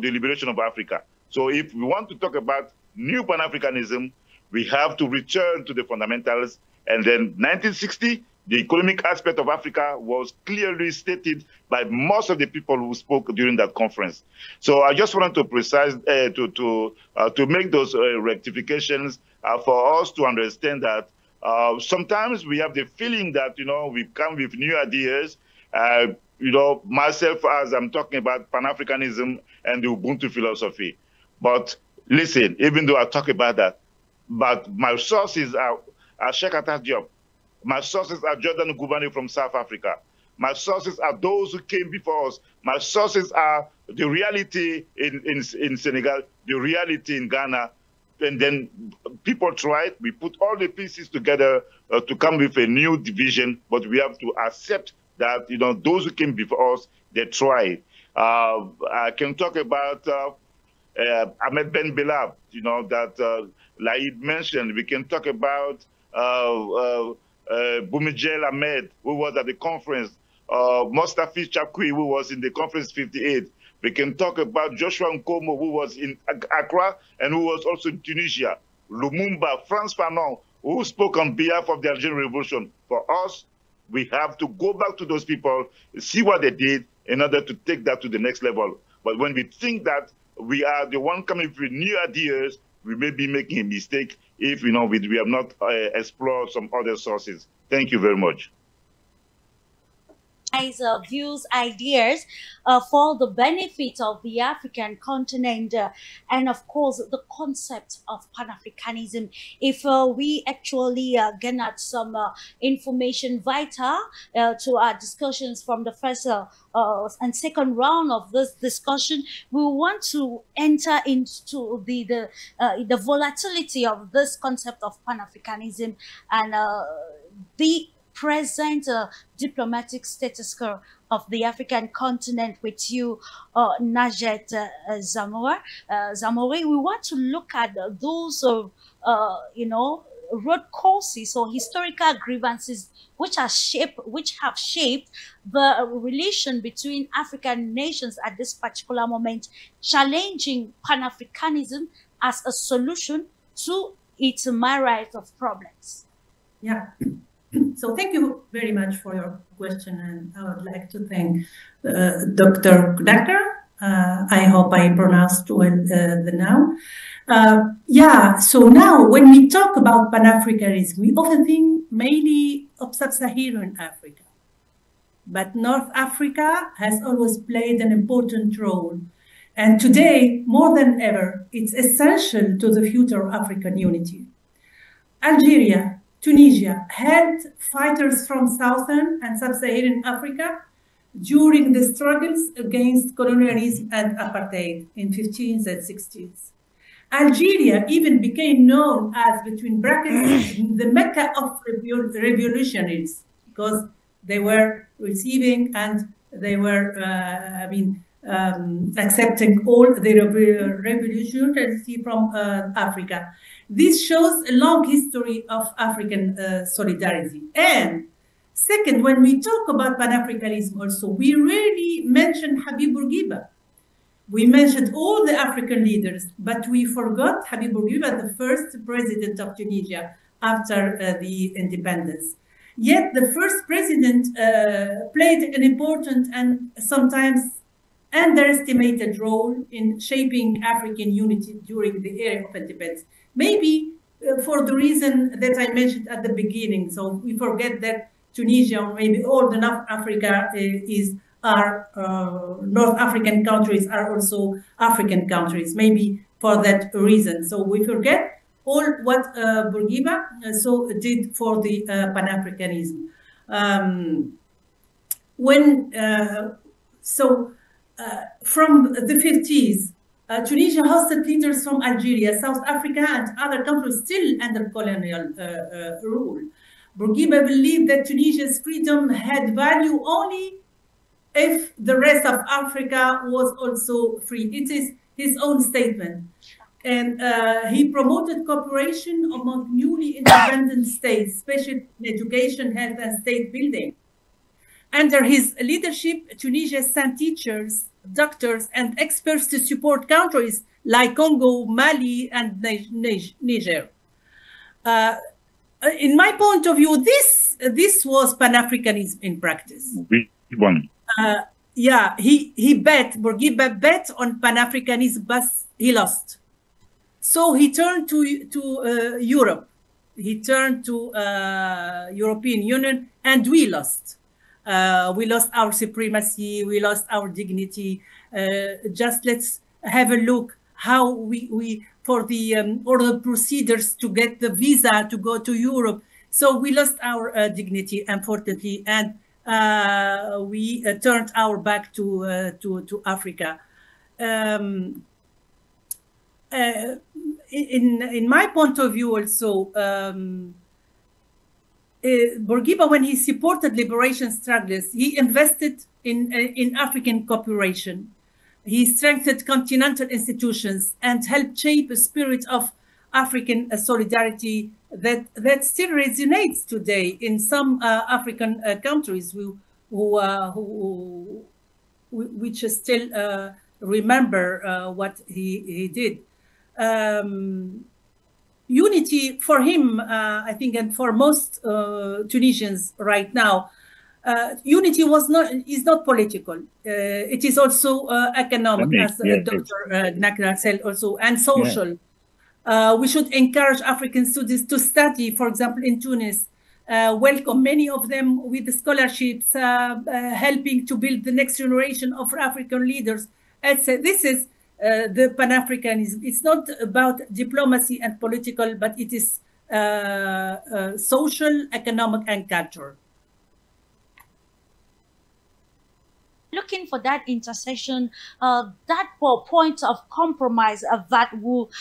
the liberation of Africa. So if we want to talk about new Pan-Africanism, we have to return to the fundamentals. And then 1960, the economic aspect of Africa was clearly stated by most of the people who spoke during that conference. So I just wanted to precise, to make those rectifications for us to understand that sometimes we have the feeling that, we come with new ideas. Myself, as I'm talking about Pan-Africanism and the Ubuntu philosophy. But listen, even though I talk about that, but my sources are Sheikh Attah Diop. My sources are Jordan Gubani from South Africa. My sources are those who came before us. My sources are the reality in Senegal, the reality in Ghana. And then people tried. We put all the pieces together to come with a new division, but we have to accept that, those who came before us, they tried. I can talk about Ahmed Ben Bella, that Laid mentioned. We can talk about Boumediene Ahmed, who was at the conference, Mustafi Chakwi, who was in the conference 58. We can talk about Joshua Nkomo, who was in Accra and who was also in Tunisia. Lumumba, Frantz Fanon, who spoke on behalf of the Algerian Revolution. For us, we have to go back to those people, see what they did in order to take that to the next level. But when we think that we are the one coming with new ideas, we may be making a mistake if we have not explored some other sources. Thank you very much. Views, ideas for the benefit of the African continent, and of course the concept of Pan-Africanism. If we actually gain at some information vital to our discussions from the first and second round of this discussion, we want to enter into the volatility of this concept of Pan-Africanism and the present diplomatic status quo of the African continent with you, Najet Zamori. We want to look at those, road causes or historical grievances which have shaped the relation between African nations at this particular moment, challenging Pan-Africanism as a solution to its myriad of problems. Yeah. So thank you very much for your question, and I would like to thank Dr. Kudakter. I hope I pronounced well the noun. So now when we talk about Pan-Africanism, we often think mainly of sub-Saharan Africa. But North Africa has always played an important role. And today, more than ever, it's essential to the future of African unity. Algeria, Tunisia had fighters from Southern and Sub-Saharan Africa during the struggles against colonialism and apartheid in 15th and 16th. Algeria even became known as, between brackets, the Mecca of revolutionaries, because they were receiving and they were, accepting all the revolutionaries from Africa. This shows a long history of African solidarity. And second, when we talk about Pan-Africanism also, we rarely mention Habib Bourguiba. We mentioned all the African leaders, but we forgot Habib Bourguiba, the first president of Tunisia after the independence. Yet the first president played an important and sometimes underestimated role in shaping African unity during the era of independence. Maybe for the reason that I mentioned at the beginning. So we forget that Tunisia, or maybe all the North Africa North African countries are also African countries, maybe for that reason. So we forget all what Bourguiba did for the Pan-Africanism. From the 50s, Tunisia hosted leaders from Algeria, South Africa, and other countries still under colonial rule. Bourguiba believed that Tunisia's freedom had value only if the rest of Africa was also free. It is his own statement. And he promoted cooperation among newly independent states, especially in education, health, and state building. Under his leadership, Tunisia sent teachers, doctors, and experts to support countries like Congo, Mali, and Niger. In my point of view, this was Pan-Africanism in practice. Which one? Yeah, Bourguiba bet on Pan-Africanism, but he lost. So he turned to Europe. He turned to European Union, and we lost. We lost our supremacy. We lost our dignity. Just let's have a look how we for the or the procedures to get the visa to go to Europe. So we lost our dignity, unfortunately, and we turned our back to Africa. In my point of view, also, Bourguiba, when he supported liberation struggles, he invested in African cooperation. He strengthened continental institutions and helped shape a spirit of African solidarity that still resonates today in some African countries which still remember what he did. Unity for him, I think, and for most Tunisians right now, unity is not political. It is also economic, as Dr. Gnacra said also, and social. We should encourage African students to study, for example, in Tunis, welcome many of them with the scholarships, helping to build the next generation of African leaders. This is the Pan-Africanism. It's not about diplomacy and political, but it is social, economic, and cultural. Looking for that intersection, that point of compromise that will,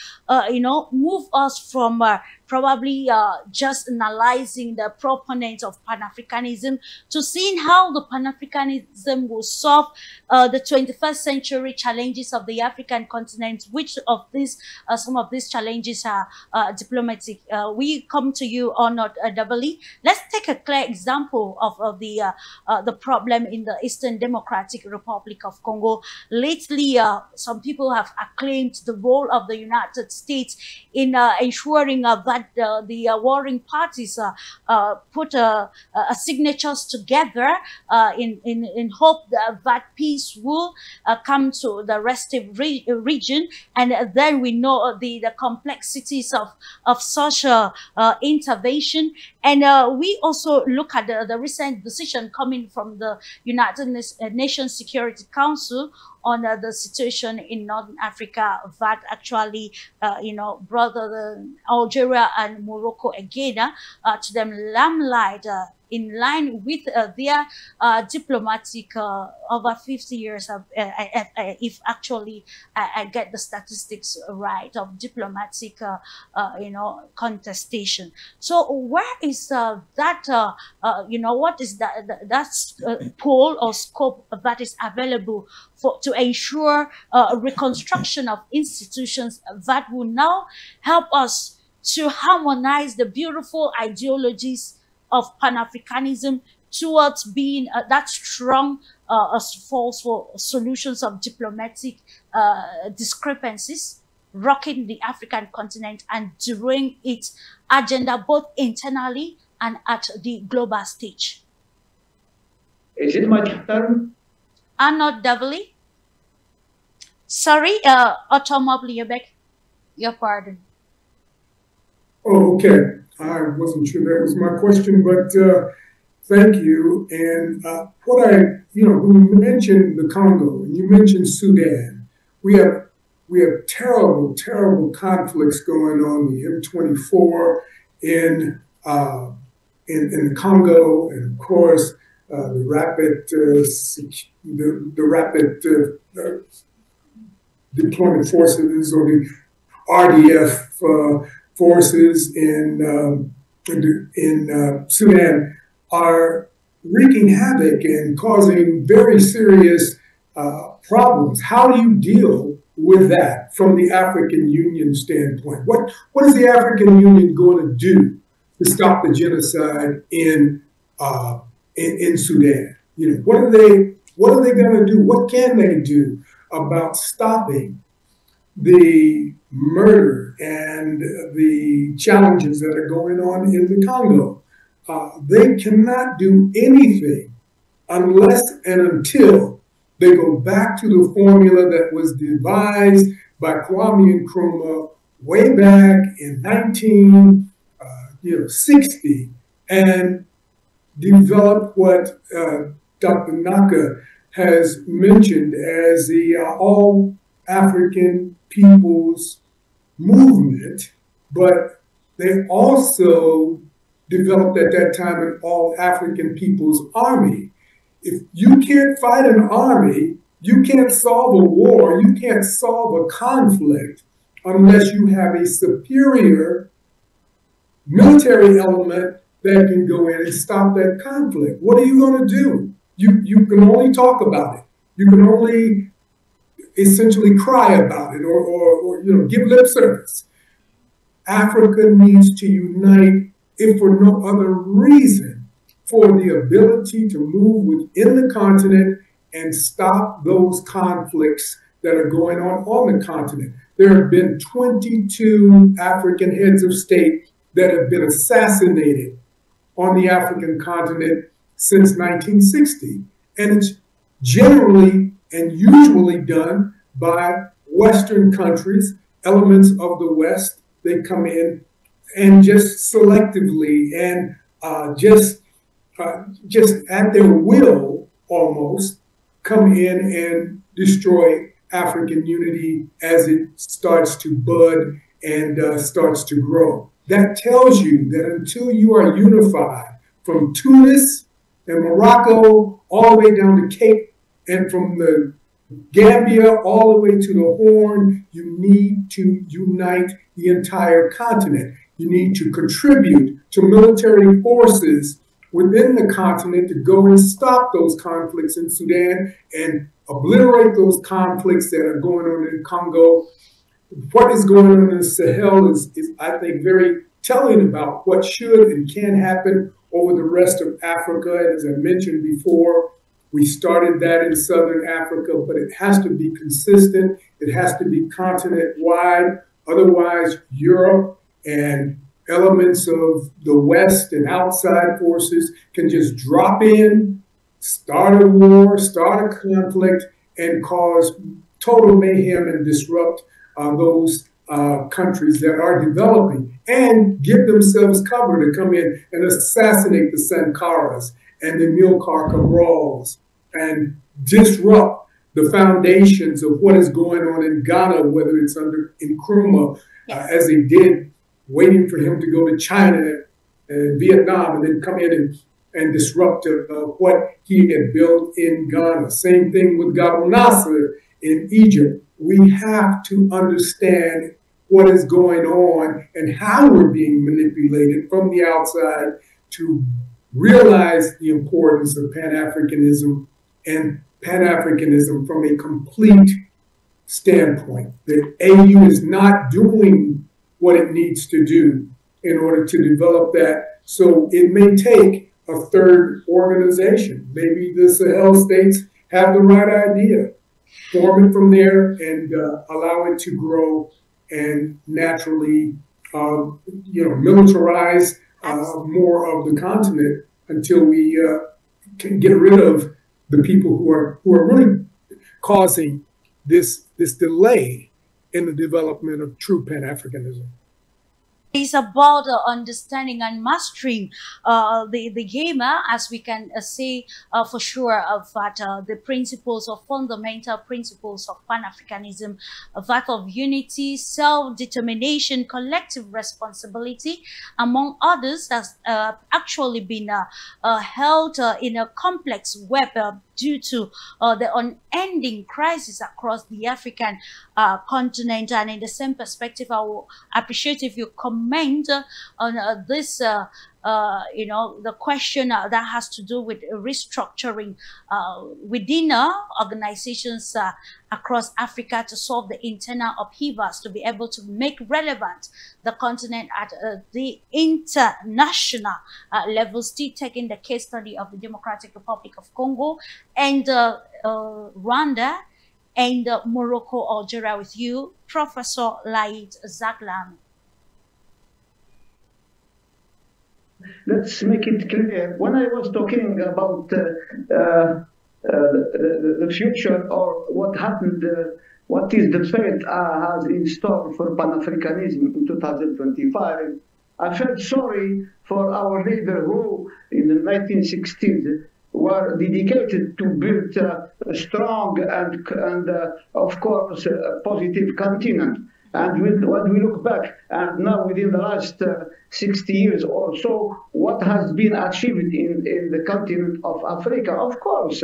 move us from probably just analyzing the proponents of Pan-Africanism to seeing how the Pan-Africanism will solve the 21st century challenges of the African continent. Which of these, some of these challenges are diplomatic? We come to you, Honored Dabali. Let's take a clear example of the problem in the Eastern Democratic Republic of Congo. Lately, some people have acclaimed the role of the United States in ensuring that the warring parties put signatures together in hope that peace will come to the restive region. And then we know the complexities of social intervention. And we also look at the recent decision coming from the United Nations Security Council on the situation in Northern Africa that actually, brought Algeria and Morocco again to them limelight in line with their diplomatic over 50 years of, if actually I get the statistics right, of diplomatic, contestation. So where is that, what is that pool or scope that is available to ensure reconstruction of institutions that will now help us to harmonize the beautiful ideologies of Pan-Africanism towards being that strong force for solutions of diplomatic discrepancies, rocking the African continent and doing its agenda both internally and at the global stage? Is it my turn? Arnold Davely? Sorry, Automobile, you beg your pardon. Oh, okay. I wasn't sure that was my question, but thank you. And when you mentioned the Congo, and you mentioned Sudan, we have terrible, terrible conflicts going on, the M24 in the Congo, and of course the rapid deployment forces, or the RDF forces in Sudan are wreaking havoc and causing very serious problems. How do you deal with that from the African Union standpoint? What is the African Union going to do to stop the genocide in Sudan? You know, what are they going to do? What can they do about stopping the murder and the challenges that are going on in the Congo? They cannot do anything unless and until they go back to the formula that was devised by Kwame Nkrumah way back in 1960 and develop what Dr. Naka has mentioned as the All-African Peoples Movement, but they also developed at that time an All-African Peoples Army. If you can't fight an army, you can't solve a war, you can't solve a conflict unless you have a superior military element that can go in and stop that conflict. What are you going to do? You can only talk about it. You can only essentially cry about it or give lip service. Africa needs to unite, if for no other reason, for the ability to move within the continent and stop those conflicts that are going on the continent. There have been 22 African heads of state that have been assassinated on the African continent since 1960. And it's generally and usually done by Western countries, elements of the West. They come in and just selectively and just at their will almost come in and destroy African unity as it starts to bud and starts to grow. That tells you that until you are unified from Tunis and Morocco all the way down to Cape and from the Gambia all the way to the Horn, you need to unite the entire continent. You need to contribute to military forces within the continent to go and stop those conflicts in Sudan and obliterate those conflicts that are going on in Congo. What is going on in the Sahel is I think, very telling about what should and can happen over the rest of Africa. And as I mentioned before, we started that in Southern Africa, but it has to be consistent. It has to be continent-wide. Otherwise, Europe and elements of the West and outside forces can just drop in, start a war, start a conflict, and cause total mayhem and disrupt those countries that are developing and give themselves cover to come in and assassinate the Sankaras and the Amilcar Cabrals and disrupt the foundations of what is going on in Ghana, whether it's under Nkrumah, as they did, waiting for him to go to China and Vietnam and then come in and disrupt what he had built in Ghana. Same thing with Gabon Nasser in Egypt. We have to understand what is going on and how we're being manipulated from the outside to realize the importance of Pan-Africanism and Pan-Africanism from a complete standpoint. The AU is not doing what it needs to do in order to develop that. So it may take a third organization. Maybe the Sahel states have the right idea. Form it from there and allow it to grow and naturally, militarize more of the continent until we can get rid of the people who are really causing this delay in the development of true Pan-Africanism. It's about understanding and mastering the game, as we can say for sure that the principles or fundamental principles of Pan-Africanism, that of unity, self-determination, collective responsibility, among others, has actually been held in a complex web due to the unending crisis across the African continent. And in the same perspective, I will appreciate if you comment on this the question that has to do with restructuring within organizations across Africa to solve the internal upheavals, to be able to make relevant the continent at the international level, still taking the case study of the Democratic Republic of Congo and Rwanda and Morocco, Algeria with you, Professor Laid Zaglam. Let's make it clear. When I was talking about the future or what happened, what is the fate has in store for Pan-Africanism in 2025, I felt sorry for our leader who, in the 1960s, were dedicated to build a strong and of course, a positive continent. And when we look back, and now within the last 60 years or so, what has been achieved in the continent of Africa? Of course,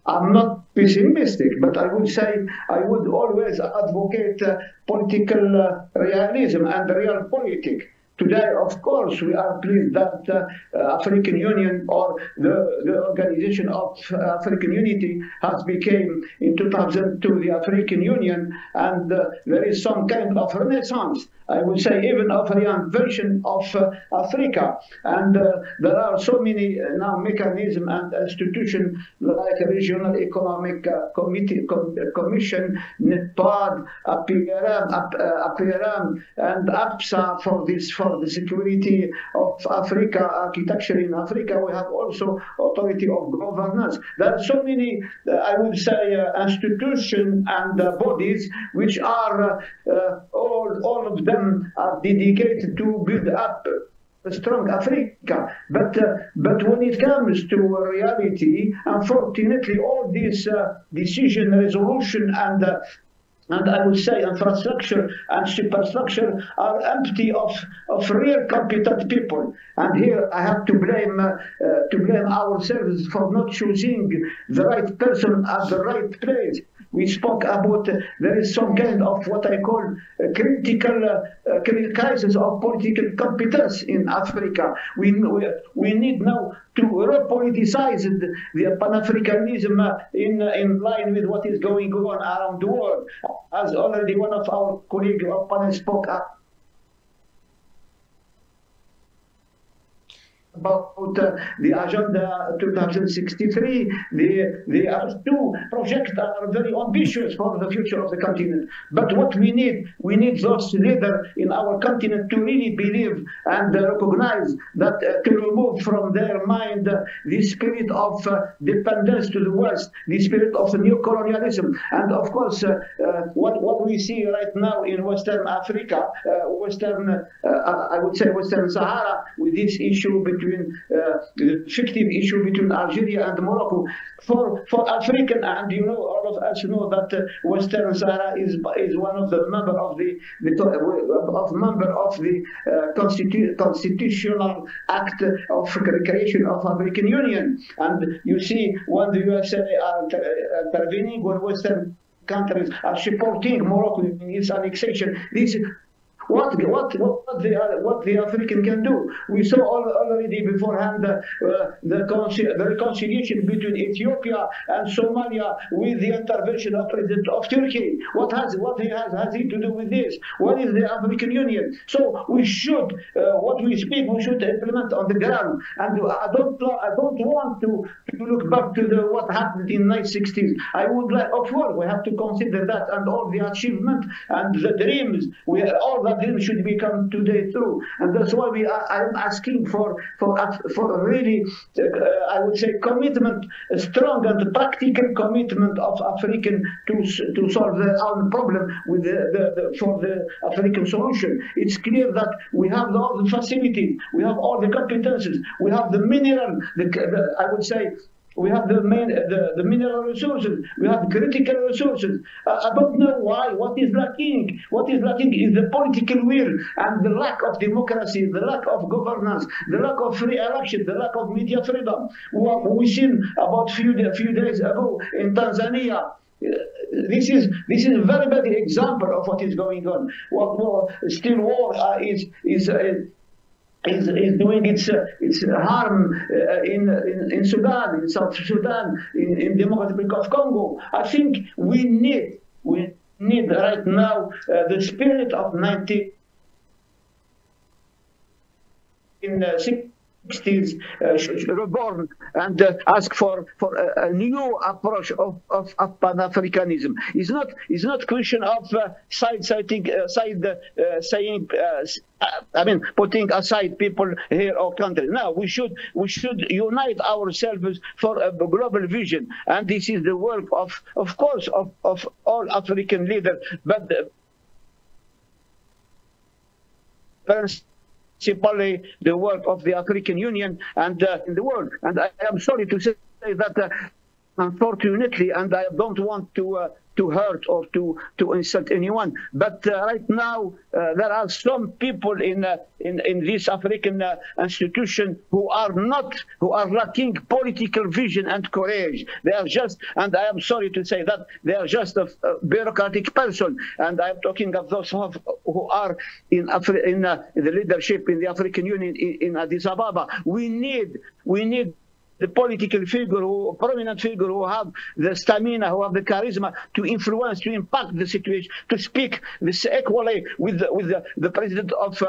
I'm not pessimistic, but I would say I would always advocate political realism and realpolitik. Today, of course, we are pleased that African Union or the Organization of African Unity has become in 2002 the African Union, and there is some kind of renaissance, I would say even of a reinvention of Africa. And there are so many now mechanisms and institutions like Regional Economic Commission, NEPAD, APRM, and APSA for the security of Africa, architecture in Africa. We have also authority of governance. There are so many, I would say, institutions and bodies which are all of them are dedicated to build up a strong Africa. But when it comes to reality, unfortunately, all this decision, resolution, and I would say infrastructure and superstructure are empty of real competent people. And here I have to blame ourselves for not choosing the right person at the right place. We spoke about there is some kind of what I call a critical crisis of political competence in Africa. We need now to repoliticize the Pan-Africanism in line with what is going on around the world. As already one of our colleagues of panel spoke about the Agenda 2063, the two projects are very ambitious for the future of the continent. But what we need those leaders in our continent to really believe and recognize that to remove from their mind the spirit of dependence to the West, the spirit of new colonialism. And of course, what we see right now in Western Africa, I would say Western Sahara, with this issue between the fictive issue between Algeria and Morocco. For African, and all of us know that Western Sahara is one of the member of the constitutional act of creation of African Union. And you see, when the USA are intervening, when Western countries are supporting Morocco in its annexation, this what the African can do. We saw already beforehand the reconciliation between Ethiopia and Somalia with the intervention of President of Turkey. What has it to do with this? What is the African Union? So we should, what we speak, we should implement on the ground. And I don't want to look back to what happened in the 1960s. I would like, of course, we have to consider that and all the achievement and the dreams. All that dreams should become today true. And that's why I'm asking for really, I would say, commitment, a strong and practical commitment of African to solve their own problem with for the African solution. It's clear that we have all the facilities, we have all the competences, we have the mineral, I would say, we have the mineral resources, we have critical resources. I don't know why. What is lacking? What is lacking is the political will and the lack of democracy, the lack of governance, the lack of free election, the lack of media freedom. We've seen about few days ago in Tanzania. This is a very bad example of what is going on. Still war is is doing its harm in Sudan, in South Sudan, in Democratic Republic of Congo. I think we need right now the spirit of 1960s reborn and ask for a new approach of Pan-Africanism. It's not question of putting aside people here or country. Now we should unite ourselves for a global vision, and this is the work of course of all African leaders, but principally the work of the African Union and in the world. And I am sorry to say that unfortunately, and I don't want to hurt or to insult anyone, but right now there are some people in this African institution who are lacking political vision and courage. They are just, and I am sorry to say that, they are just a bureaucratic person. And I am talking of those who are in the leadership in the African Union in Addis Ababa. We need the political figure, prominent figure who have the stamina, who have the charisma to influence, to impact the situation, to speak this equally with the president of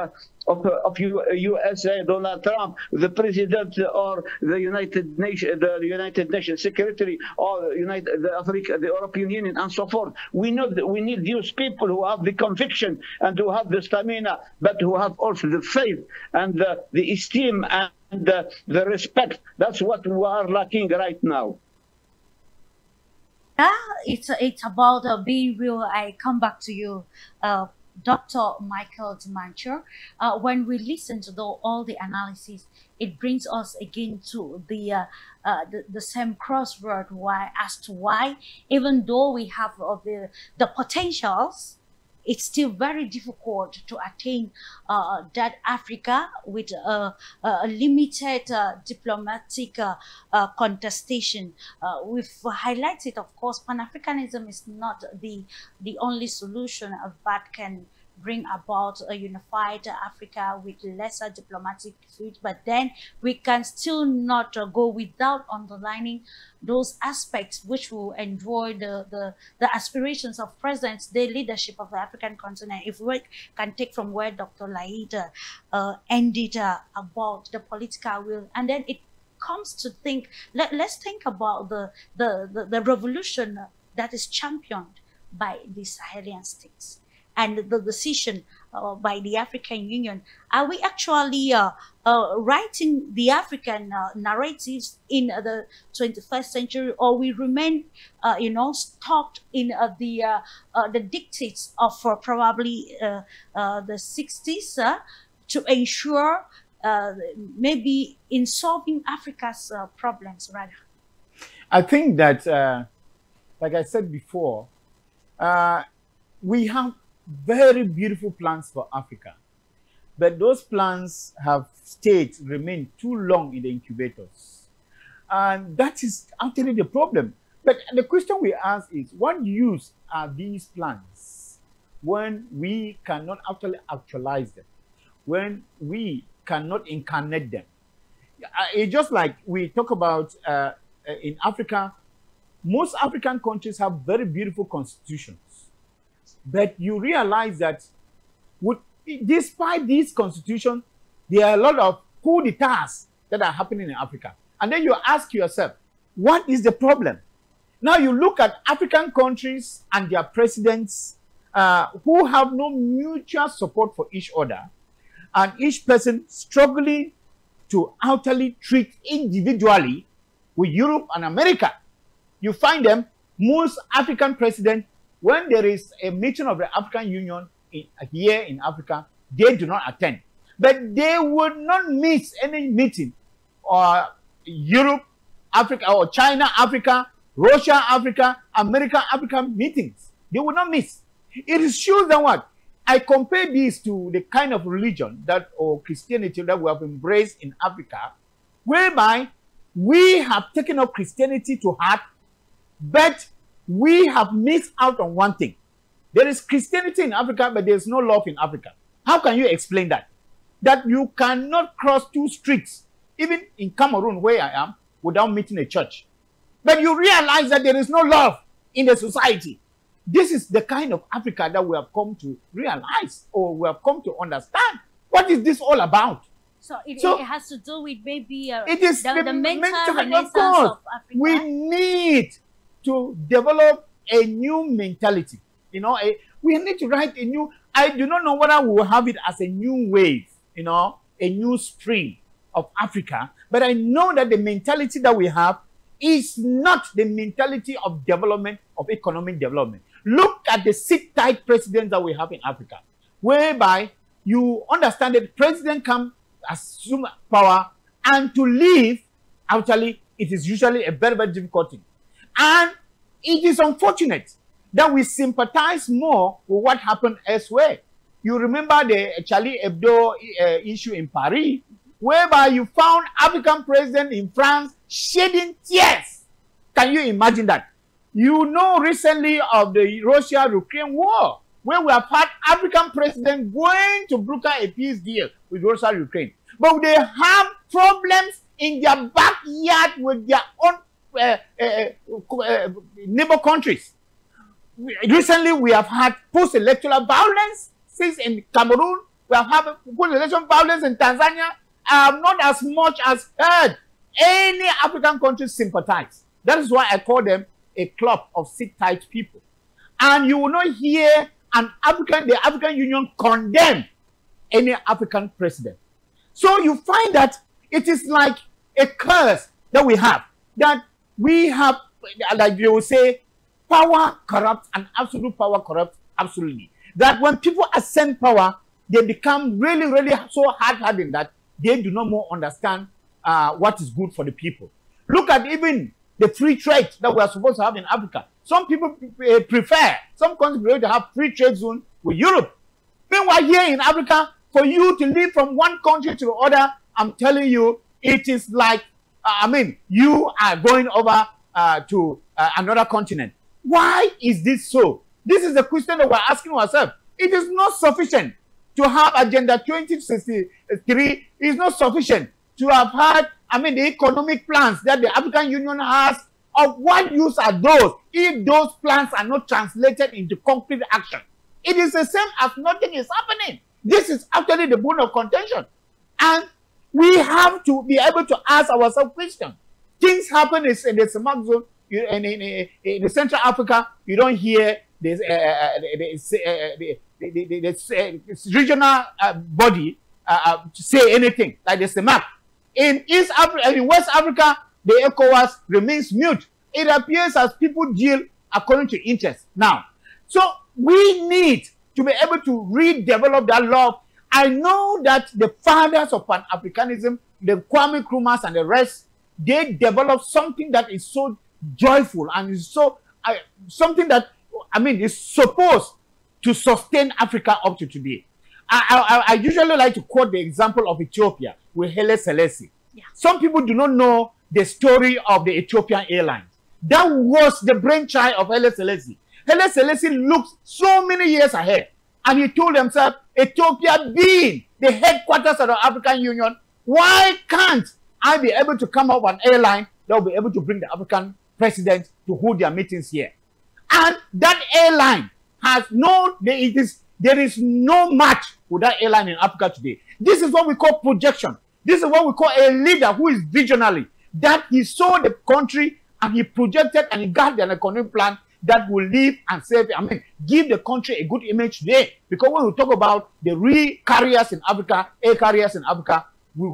USA, Donald Trump, the president or the United Nations Secretary, or the European Union, and so forth. We need these people who have the conviction and who have the stamina, but who have also the faith and the esteem and the respect. That's what we are lacking right now. Yeah, it's about being real. I come back to you, Dr. Michael Dimancher. When we listen to all the analysis, it brings us again to the same crossroad. Why, as to why, even though we have the potentials, it's still very difficult to attain that Africa with a limited diplomatic contestation. We've highlighted, of course, Pan-Africanism is not the only solution that can bring about a unified Africa with lesser diplomatic defeat, but then we can still not go without underlining those aspects which will enjoy the aspirations of present-day leadership of the African continent. If we can take from where Dr. Laid ended about the political will, and then it comes to think, let's think about the revolution that is championed by the Sahelian states and the decision by the African Union. Are we actually writing the African narratives in the 21st century, or we remain, stuck in the dictates of probably the 60s to ensure maybe in solving Africa's problems, rather? I think that, like I said before, we have very beautiful plans for Africa, but those plans have remained too long in the incubators, and that is actually the problem. But the question we ask is, what use are these plans when we cannot actually actualize them, when we cannot incarnate them? It's just like we talk about in Africa. Most African countries have very beautiful constitutions. But you realize that despite these constitutions, there are a lot of coup d'etats that are happening in Africa. And then you ask yourself, what is the problem? Now you look at African countries and their presidents who have no mutual support for each other, and each person struggling to utterly treat individually with Europe and America. You find them, most African presidents, when there is a meeting of the African Union here in Africa, they do not attend. But they would not miss any meeting, or Europe, Africa, or China, Africa, Russia, Africa, America, Africa meetings. They would not miss. It shows that what? I compare this to the kind of religion or Christianity that we have embraced in Africa, whereby we have taken up Christianity to heart, but we have missed out on one thing. There is Christianity in Africa, but there is no love in Africa. How can you explain that? that you cannot cross 2 streets, even in Cameroon where I am, without meeting a church. But you realize that there is no love in the society. This is the kind of Africa that we have come to realize, or we have come to understand. What is this all about? So it has to do with maybe it is the mental renaissance of Africa. We need to develop a new mentality. You know, we need to write a new, I do not know whether we will have it as a new wave, you know, a new spring of Africa. But I know that the mentality that we have is not the mentality of development, of economic development. Look at the sit-tight presidents that we have in Africa, whereby you understand that the president can assume power, and to leave, actually, it is usually a very, very difficult thing. And it is unfortunate that we sympathize more with what happened elsewhere. You remember the Charlie Hebdo issue in Paris, whereby you found African president in France shedding tears. Can you imagine that? You know recently of the Russia-Ukraine war, where we have had African president going to broker a peace deal with Russia-Ukraine. But they have problems in their backyard with their own neighbor countries. Recently, we have had post-electoral violence. Since in Cameroon, we have had post-election violence in Tanzania. I have not as much as heard any African country sympathize. That is why I call them a club of sit-tight people. And you will not hear the African Union condemn any African president. So you find that it is like a curse that we have, like you will say, power corrupts and absolute power corrupts absolutely. That when people ascend power, they become really, really so hard-hearted that they do not more understand what is good for the people. Look at even the free trade that we are supposed to have in Africa. Some people prefer, some countries prefer to have free trade zone with Europe. Meanwhile, here in Africa, for you to live from one country to the other, I'm telling you, it is like, you are going over to another continent. Why is this so? This is the question that we're asking ourselves. It is not sufficient to have Agenda 2063. It is not sufficient to have had, the economic plans that the African Union has. Of what use are those if those plans are not translated into concrete action? It is the same as nothing is happening. This is actually the bone of contention. And we have to be able to ask ourselves questions. Things happen in the Samak zone, in the Central Africa, you don't hear this regional body say anything like the Samak. In East Africa, in West Africa, the ECOWAS remains mute. It appears as people deal according to interest now. So we need to be able to redevelop that love. I know that the fathers of Pan-Africanism, the Kwame Nkrumahs and the rest, they developed something that is so joyful and is so something that is supposed to sustain Africa up to today. I usually like to quote the example of Ethiopia with Haile Selassie. Yeah. Some people do not know the story of the Ethiopian Airlines. That was the brainchild of Haile Selassie. Haile Selassie looked so many years ahead, and he told himself, Ethiopia being the headquarters of the African Union, why can't I be able to come up with an airline that will be able to bring the African president to hold their meetings here? And that airline has there is no match with that airline in Africa today. This is what we call projection. This is what we call a leader who is visionary, that he saw the country and he projected and he got an economic plan that will live and save, give the country a good image today. Because when we talk about the real carriers in Africa, air carriers in Africa,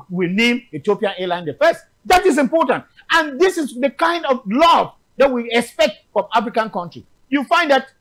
we name Ethiopian Airlines the first. That is important. And this is the kind of love that we expect from African countries. You find that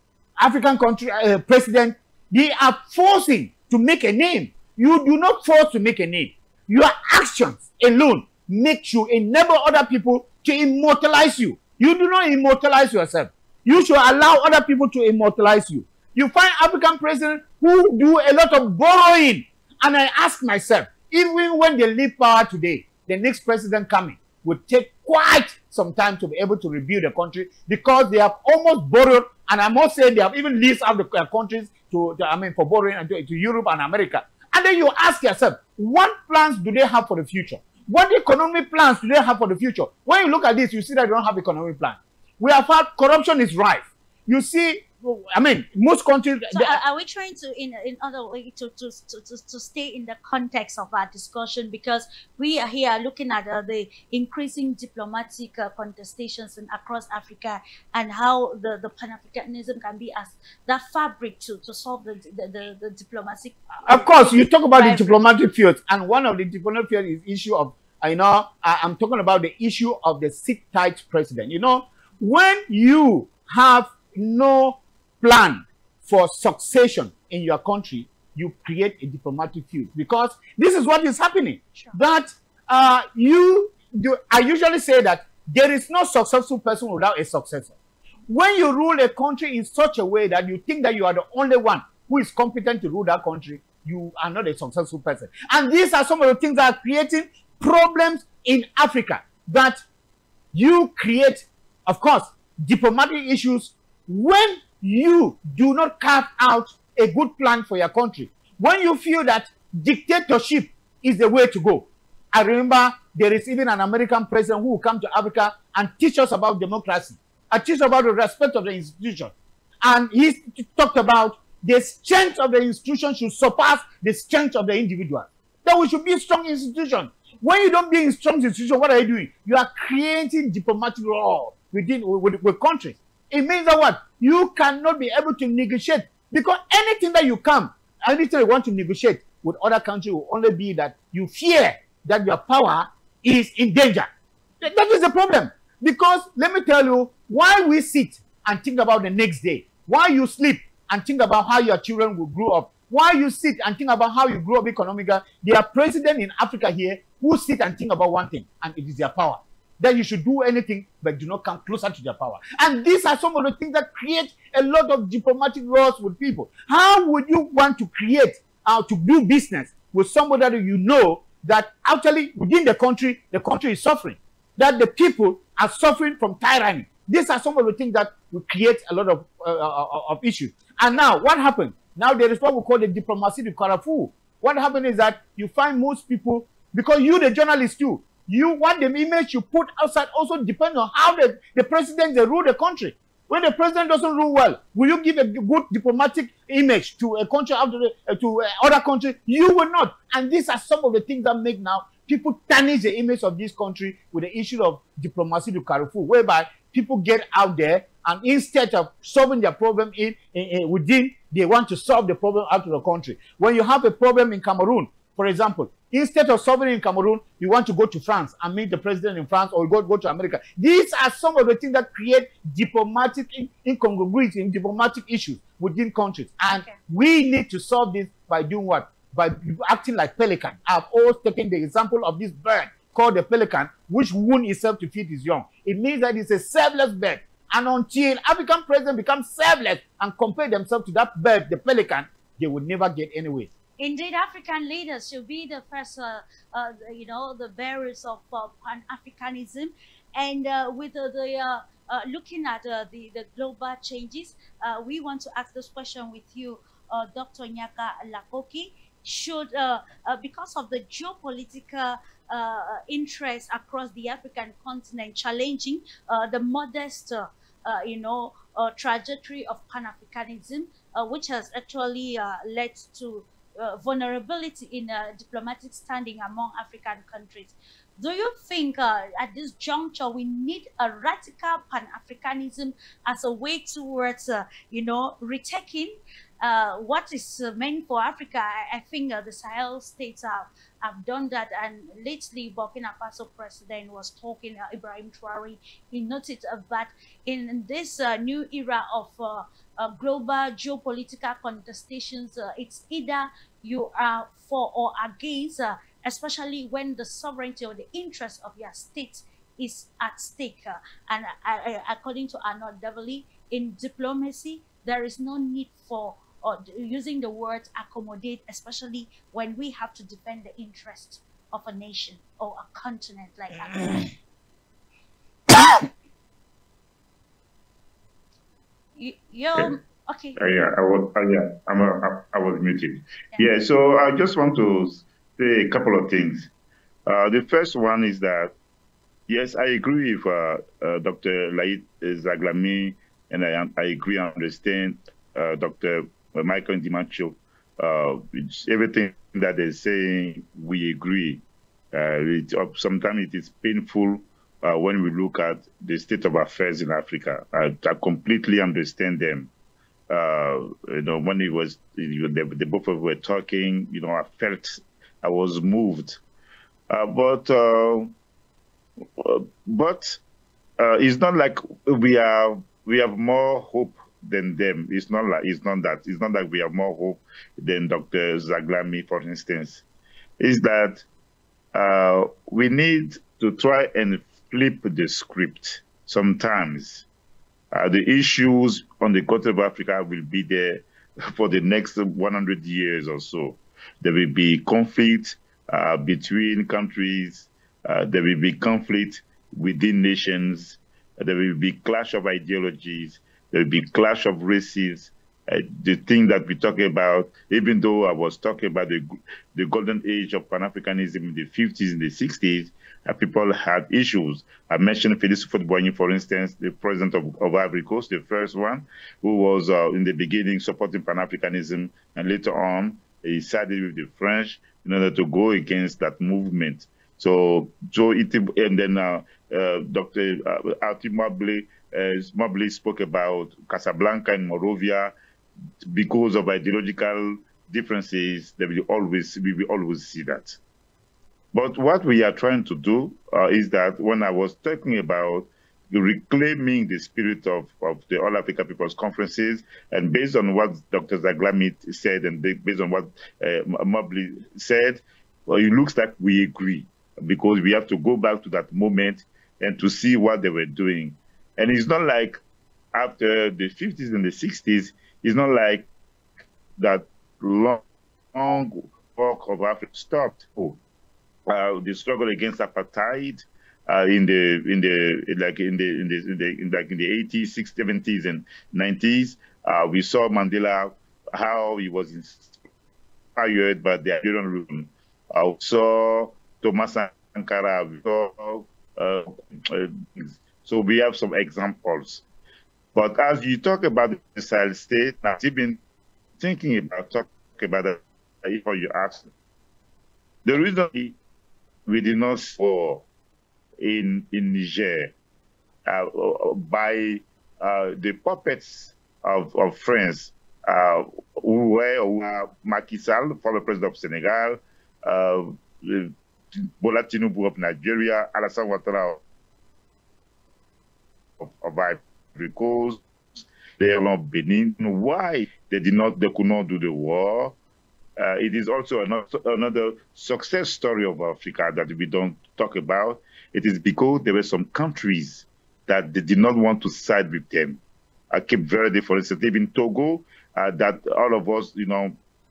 African country president, they are forcing to make a name. You do not force to make a name. Your actions alone make you enable other people to immortalize you. You do not immortalize yourself. You should allow other people to immortalize you. You find African presidents who do a lot of borrowing. And I ask myself, even when they leave power today, the next president coming will take quite some time to be able to rebuild the country, because they have almost borrowed, and I must say they have even leased out the countries for borrowing to Europe and America. And then you ask yourself, what plans do they have for the future? What economic plans do they have for the future? When you look at this, you see that they don't have economic plan. We have had corruption is rife. You see, I mean, most countries. So are we trying to, in other way, to stay in the context of our discussion, because we are here looking at the increasing diplomatic contestations across Africa, and how the Pan-Africanism can be as that fabric to solve the diplomatic. Of course, you talk about the diplomatic field, and one of the diplomatic field is issue of, I'm talking about the issue of the sit-tight president. You know, when you have no plan for succession in your country, you create a diplomatic feud, because this is what is happening. Sure. That I usually say that there is no successful person without a successor. When you rule a country in such a way that you think that you are the only one who is competent to rule that country, you are not a successful person. And these are some of the things that are creating problems in Africa, that you create, of course, diplomatic issues when you do not carve out a good plan for your country. When you feel that dictatorship is the way to go. I remember there is even an American president who will come to Africa and teach us about democracy, and teach about the respect of the institution. And he talked about the strength of the institution should surpass the strength of the individual. That we should be a strong institution. When you don't be a strong institution, what are you doing? You are creating diplomatic law with countries. It means that what? You cannot be able to negotiate, because anything that you want to negotiate with other countries will only be that you fear that your power is in danger. That is the problem. Because let me tell you, why we sit and think about the next day, why you sleep and think about how your children will grow up, why you sit and think about how you grow up economically, there are presidents in Africa here who sit and think about one thing, and it is their power. That you should do anything, but do not come closer to their power. And these are some of the things that create a lot of diplomatic wars with people. How would you want to create, to do business with somebody that you know that actually within the country is suffering, that the people are suffering from tyranny? These are some of the things that will create a lot of issues. And now, what happened? Now there is what we call the diplomacy de carrefour. What happened is that you find most people, because you, the journalist too, what the image you put outside also depends on how the president they rule the country. When the president doesn't rule well, will you give a good diplomatic image to a country to other country? You will not. And these are some of the things that make now people tarnish the image of this country with the issue of diplomacy de carrefour, whereby people get out there and instead of solving their problem within, they want to solve the problem out of the country. When you have a problem in Cameroon, for example, instead of solving it in Cameroon, you want to go to France and meet the president in France, or go to America. These are some of the things that create diplomatic incongruity in diplomatic issues within countries. And we need to solve this by doing what? By acting like pelican. I've always taken the example of this bird called the pelican, which wound itself to feed its young. It means that it's a selfless bird. And until African presidents become selfless and compare themselves to that bird, the pelican, they will never get anywhere. Indeed, African leaders should be the first, the bearers of Pan-Africanism. And with looking at the global changes, we want to ask this question with you, Dr. Nyaka Lakoki. Should, because of the geopolitical interest across the African continent challenging the modest, trajectory of Pan-Africanism, which has actually led to vulnerability in diplomatic standing among African countries. Do you think at this juncture we need a radical Pan-Africanism as a way towards, retaking what is meant for Africa? I think the Sahel states have done that, and lately Burkina Faso president was talking, Ibrahim Traore. He noted that in this new era of global geopolitical contestations, it's either you are for or against, especially when the sovereignty or the interest of your state is at stake. And according to Arnold Devely, in diplomacy, there is no need for using the word accommodate, especially when we have to defend the interest of a nation or a continent like Africa. Okay. I was muted. Yeah. So I just want to say a couple of things. The first one is that, yes, I agree with Dr. Laït Zaglami, and I agree and understand Dr. Michael Dimacho. Everything that they're saying, we agree. Sometimes it is painful when we look at the state of affairs in Africa. I completely understand them. When it was, the both of us were talking, I was moved. But it's not like we have more hope than them. It's not that we have more hope than Dr. Zaglami, for instance. Is that we need to try and flip the script. Sometimes the issues on the continent of Africa will be there for the next 100 years or so. There will be conflict between countries. There will be conflict within nations. There will be clash of ideologies. There will be clash of races. The thing that we talk about, even though I was talking about the golden age of Pan-Africanism in the 50s and the 60s, people had issues. I mentioned Feuds, for instance, the president of Ivory Coast, the first one, who was in the beginning supporting Pan-Africanism, and later on he sided with the French in order to go against that movement. So and then Dr. Arthur Mobley spoke about Casablanca and Morovia. Because of ideological differences, we will always see that. But what we are trying to do is that when I was talking about reclaiming the spirit of the All Africa People's Conferences, and based on what Dr. Zaglami said and based on what Mobley said, well, it looks like we agree, because we have to go back to that moment and to see what they were doing. And it's not like after the 50s and the 60s, it's not like that long walk of Africa stopped. The struggle against apartheid in the 80s, 60s, 70s, and 90s. We saw Mandela, how he was inspired by the Nigerian rule. We saw Thomas Sankara. So we have some examples. But as you talk about the Sahel state, I've been thinking about that before you asked. The reason we did not score in Niger by the puppets of France, who were Macky Sall, former president of Senegal, Bola Tinubu of Nigeria, Alassane Ouattara of Ivory Coast, they are not Benin. Why they could not do the war? It is also another success story of Africa that we don't talk about. It is because there were some countries that they did not want to side with them. Cape Verde, for instance, even Togo, that all of us,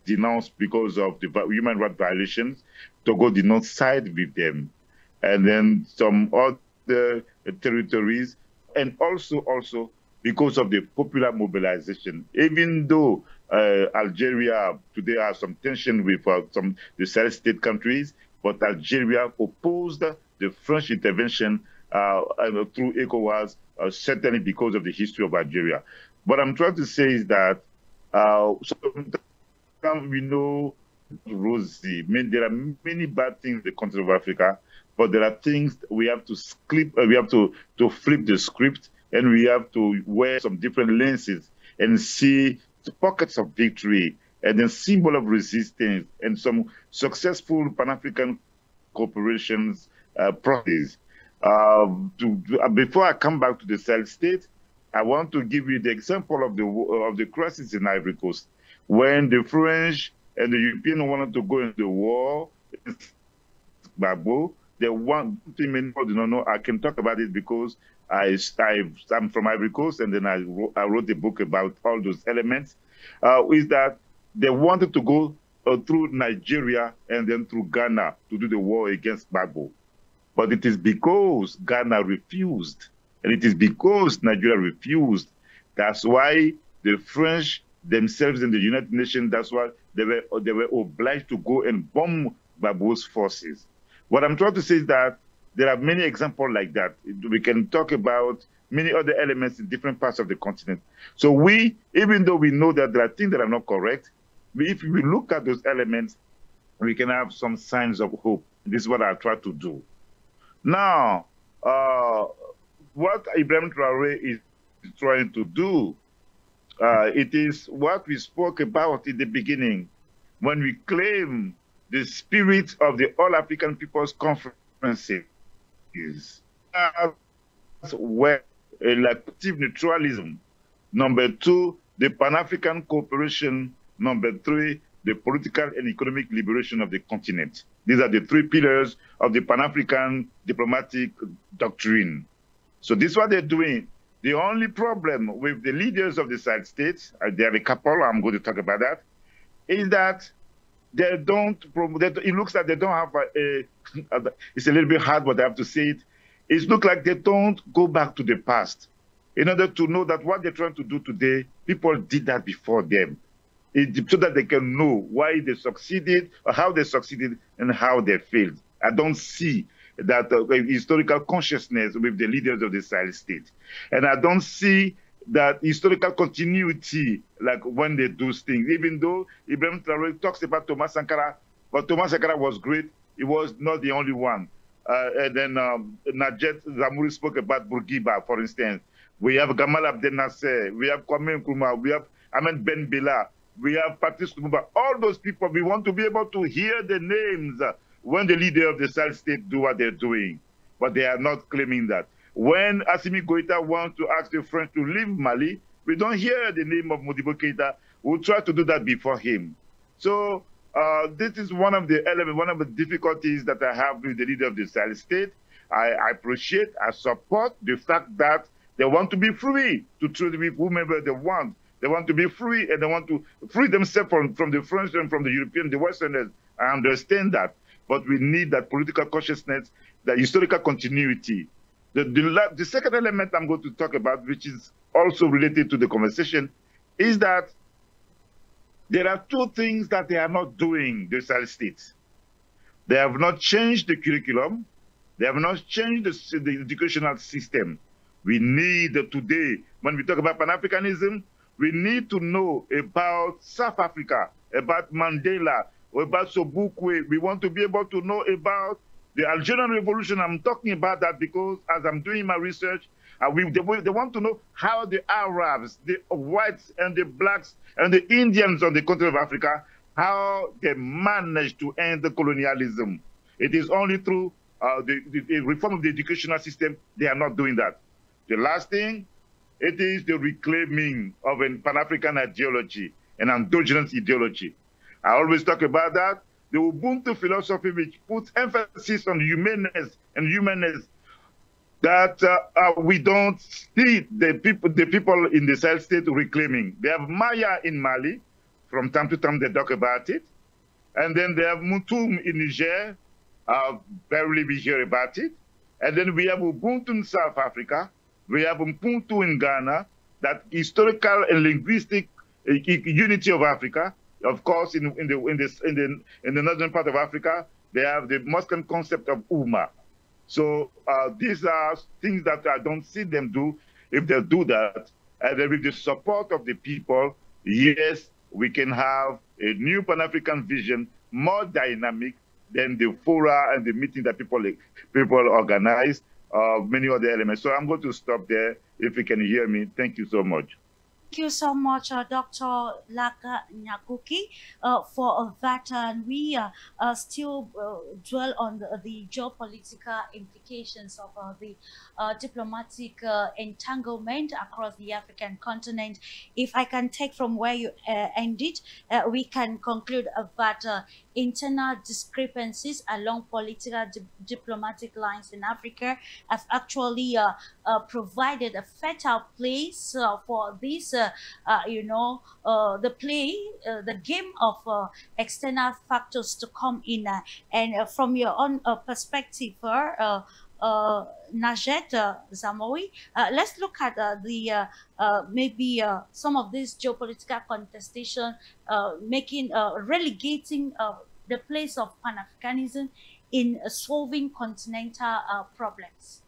denounced because of the human rights violations. Togo did not side with them. And then some other territories, and also because of the popular mobilization. Even though Algeria today has some tension with the Sahel state countries, but Algeria opposed the French intervention through ECOWAS, certainly because of the history of Algeria. What I'm trying to say is that sometimes we know, Rosie, there are many bad things in the continent of Africa, but there are things we have to flip the script, and we have to wear some different lenses and see the pockets of victory and then symbol of resistance and some successful Pan-African corporations process. Before I come back to the Sahel state, I want to give you the example of the crisis in Ivory Coast, when the French and the Europeans wanted to go into the war. Gbagbo, the one thing many people do not know, I can talk about it because I'm from Ivory Coast, and then I wrote a book about all those elements, is that they wanted to go through Nigeria and then through Ghana to do the war against Gbagbo. But it is because Ghana refused, and it is because Nigeria refused. That's why the French themselves in the United Nations, that's why they were obliged to go and bomb by both forces. What I'm trying to say is that there are many examples like that. We can talk about many other elements in different parts of the continent. So we, even though we know that there are things that are not correct, if we look at those elements, we can have some signs of hope. This is what I try to do. Now, what Ibrahim Traoré is trying to do, it is what we spoke about in the beginning, when we claim the spirit of the All African People's Conferences as where elective neutralism, number 2, the Pan-African cooperation, number 3, the political and economic liberation of the continent. These are the 3 pillars of the Pan-African diplomatic doctrine. So this is what they're doing. The only problem with the leaders of the Sahel states, there are a couple, I'm going to talk about that, is that they don't, it looks like they don't have it's a little bit hard, but I have to say it. It looks like they don't go back to the past in order to know that what they're trying to do today, people did that before them, so that they can know why they succeeded, or how they succeeded, and how they failed. I don't see that historical consciousness with the leaders of the Sahel state. And I don't see that historical continuity, like when they do things, even though Ibrahim Traoré talks about Thomas Sankara, but Thomas Sankara was great. He was not the only one. And then Najet Zamouri spoke about Bourguiba, for instance. We have Gamal Abdel Nasser, we have Kwame Nkrumah, we have Ahmed Ben Bella, we have Patrice Lumumba. All those people, we want to be able to hear the names when the leader of the Sahel state do what they're doing, but they are not claiming that. When Assimi Goïta wants to ask the French to leave Mali, we don't hear the name of Modibo Keïta. We'll try to do that before him. So this is one of the elements, one of the difficulties that I have with the leader of the Sahel state. I appreciate, I support the fact that they want to be free to trade with whomever they want. They want to be free, and they want to free themselves from the French and from the European, the Westerners. I understand that. But we need that political consciousness, that historical continuity. The second element I'm going to talk about, which is also related to the conversation, is that there are 2 things that they are not doing, the Sahel states. They have not changed the curriculum. They have not changed the educational system. We need today, when we talk about Pan-Africanism, we need to know about South Africa, about Mandela, about Sobukwe. We want to be able to know about the Algerian Revolution. I'm talking about that because as I'm doing my research, they want to know how the Arabs, the whites and the blacks and the Indians on the continent of Africa, how they managed to end the colonialism. It is only through the reform of the educational system. They are not doing that. The last thing, it is the reclaiming of a Pan-African ideology, an endogenous ideology. I always talk about that. The Ubuntu philosophy, which puts emphasis on humanness and humanness, that we don't see the people in the Sahel state reclaiming. They have Maya in Mali. From time to time, they talk about it. And then they have Mutum in Niger. Barely we hear about it. And then we have Ubuntu in South Africa. We have Ubuntu in Ghana. That historical and linguistic unity of Africa. Of course, in the northern part of Africa, they have the Muslim concept of Umma. So these are things that I don't see them do. If they do that, and then with the support of the people, yes, we can have a new Pan-African vision, more dynamic than the fora and the meeting that people organize, many other elements. So I'm going to stop there. If you can hear me, thank you so much. Thank you so much, Dr. Laka Nyakuki, for that. And we still dwell on the geopolitical implications of the diplomatic entanglement across the African continent. If I can take from where you ended, we can conclude that internal discrepancies along political diplomatic lines in Africa have actually provided a fertile place for this, the game of external factors to come in. And from your own perspective, Najet Zamouri, let's look at maybe some of this geopolitical contestation, relegating the place of Pan-Africanism in solving continental problems?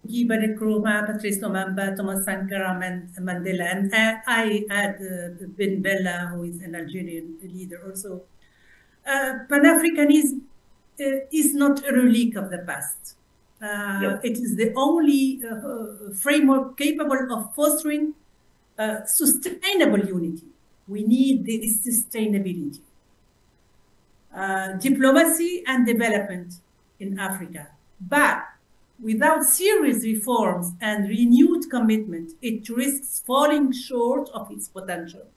Giba Nkrumah, Patrice Lumumba, Thomas Sankara, Mandela, and I had Ben Bella, who is an Algerian leader also. Pan-Africanism is not a relic of the past. It is the only framework capable of fostering sustainable unity. We need this sustainability. Diplomacy and development in Africa. But without serious reforms and renewed commitment, it risks falling short of its potential.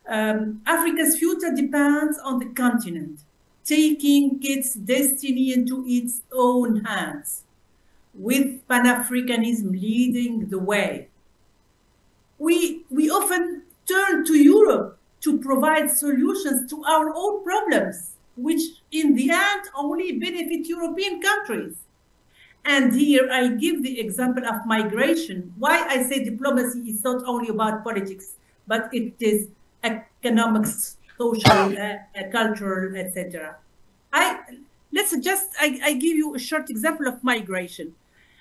Africa's future depends on the continent taking its destiny into its own hands, with Pan-Africanism leading the way. We often turn to Europe to provide solutions to our own problems, which in the end only benefit European countries. And here I give the example of migration. Why I say diplomacy is not only about politics, but it is economics, social, cultural, etc. I give you a short example of migration.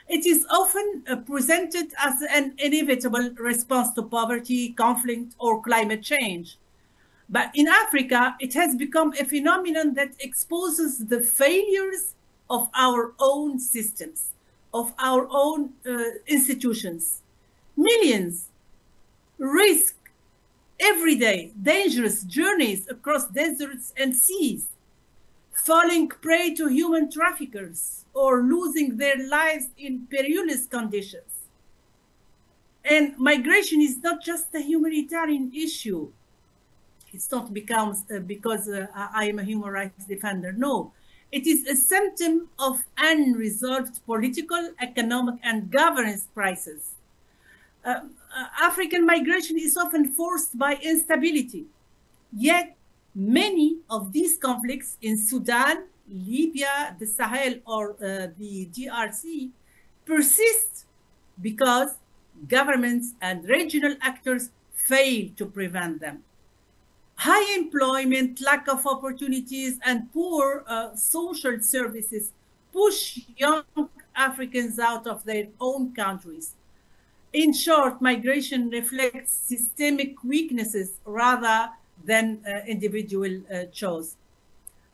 It is often presented as an inevitable response to poverty, conflict, or climate change. But in Africa, it has become a phenomenon that exposes the failures of our own systems, of our own institutions. Millions risk every day dangerous journeys across deserts and seas, falling prey to human traffickers or losing their lives in perilous conditions. And migration is not just a humanitarian issue. It's not because I am a human rights defender. No, it is a symptom of unresolved political, economic, and governance crises. African migration is often forced by instability. Yet many of these conflicts in Sudan, Libya, the Sahel, or the DRC persist because governments and regional actors fail to prevent them. High employment, lack of opportunities, and poor social services push young Africans out of their own countries. In short, migration reflects systemic weaknesses rather than individual choice.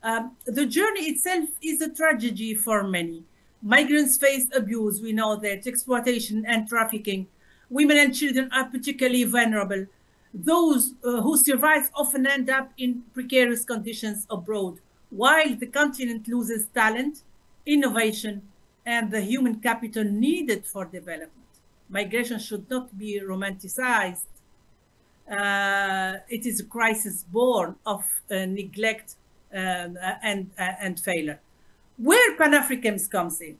The journey itself is a tragedy for many. Migrants face abuse, we know that, exploitation and trafficking. Women and children are particularly vulnerable. Those who survive often end up in precarious conditions abroad, while the continent loses talent, innovation, and the human capital needed for development. Migration should not be romanticized. It is a crisis born of neglect and failure. Where Pan-Africanism comes in.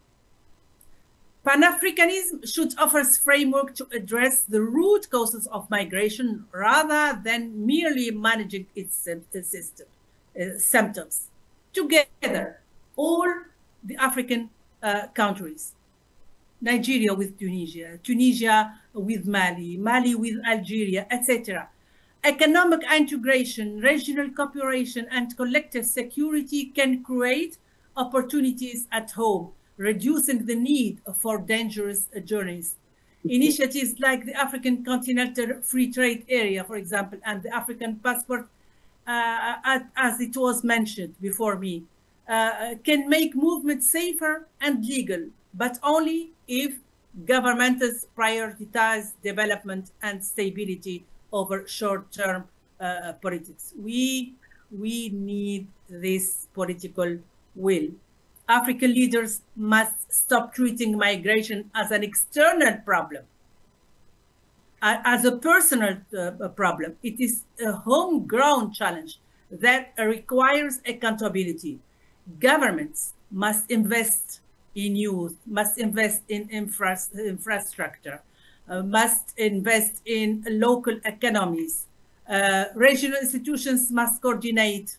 Pan-Africanism should offer a framework to address the root causes of migration rather than merely managing its symptoms. Together, all the African countries, Nigeria with Tunisia, Tunisia with Mali, Mali with Algeria, etc. Economic integration, regional cooperation, and collective security can create opportunities at home, reducing the need for dangerous journeys. Initiatives like the African Continental Free Trade Area, for example, and the African Passport, as it was mentioned before me, can make movement safer and legal, but only if governments prioritize development and stability over short-term politics. We need this political will. African leaders must stop treating migration as an external problem, as a personal problem. It is a homegrown challenge that requires accountability. Governments must invest in youth, must invest in infrastructure, must invest in local economies. Regional institutions must coordinate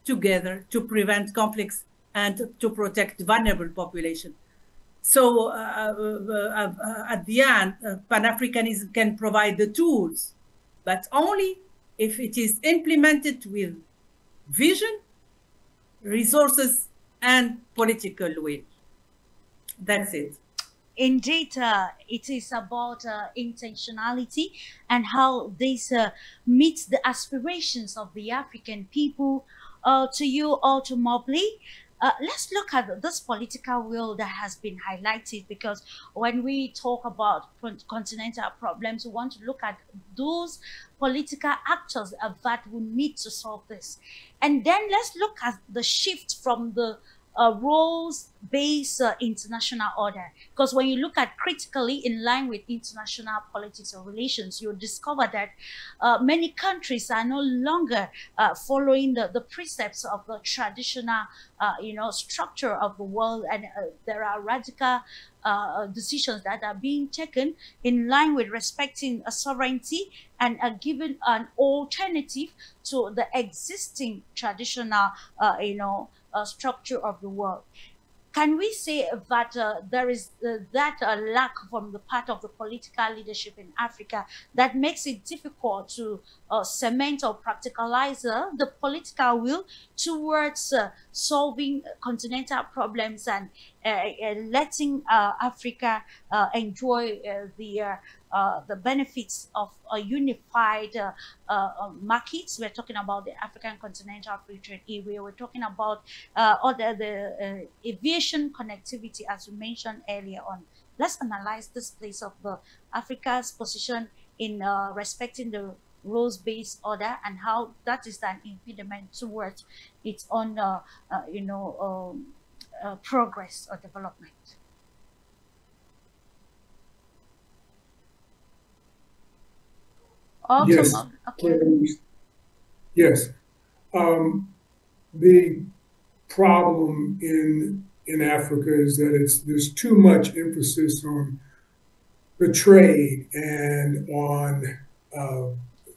together to prevent conflicts and to protect vulnerable population. So at the end, Pan-Africanism can provide the tools but only if it is implemented with vision, resources, and political will. That's it. Indeed, it is about intentionality and how this meets the aspirations of the African people. To you, ultimately, let's look at this political will that has been highlighted, because when we talk about continental problems, we want to look at those political actors that will need to solve this. And then let's look at the shift from the roles-based international order. Because when you look at critically in line with international politics or relations, you'll discover that many countries are no longer following the precepts of the traditional, structure of the world, and there are radical decisions that are being taken in line with respecting sovereignty and giving an alternative to the existing traditional, structure of the world. Can we say that there is that lack from the part of the political leadership in Africa that makes it difficult to cement or practicalize the political will towards solving continental problems and letting Africa enjoy the benefits of a unified markets? We're talking about the African Continental Free Trade Area. We're talking about the aviation connectivity, as we mentioned earlier on. Let's analyze this place of Africa's position in respecting the rules-based order and how that is an impediment towards its own, progress or development. Yes. Okay. Yes. The problem in Africa is that there's too much emphasis on the trade and on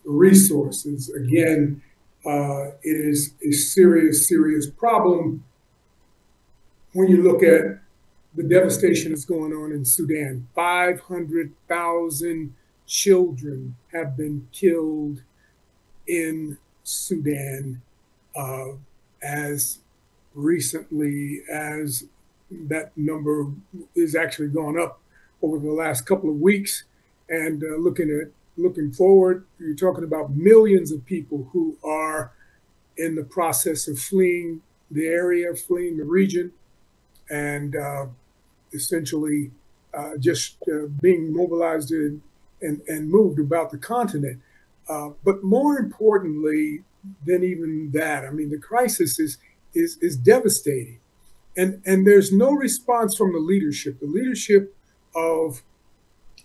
resources. Again, it is a serious problem when you look at the devastation that's going on in Sudan. 500,000 children have been killed in Sudan as recently as that number is actually gone up over the last couple of weeks. And looking forward, you're talking about millions of people who are in the process of fleeing the area, fleeing the region, and essentially just being mobilized and moved about the continent. But more importantly than even that, I mean, the crisis is devastating. And there's no response from the leadership. The leadership of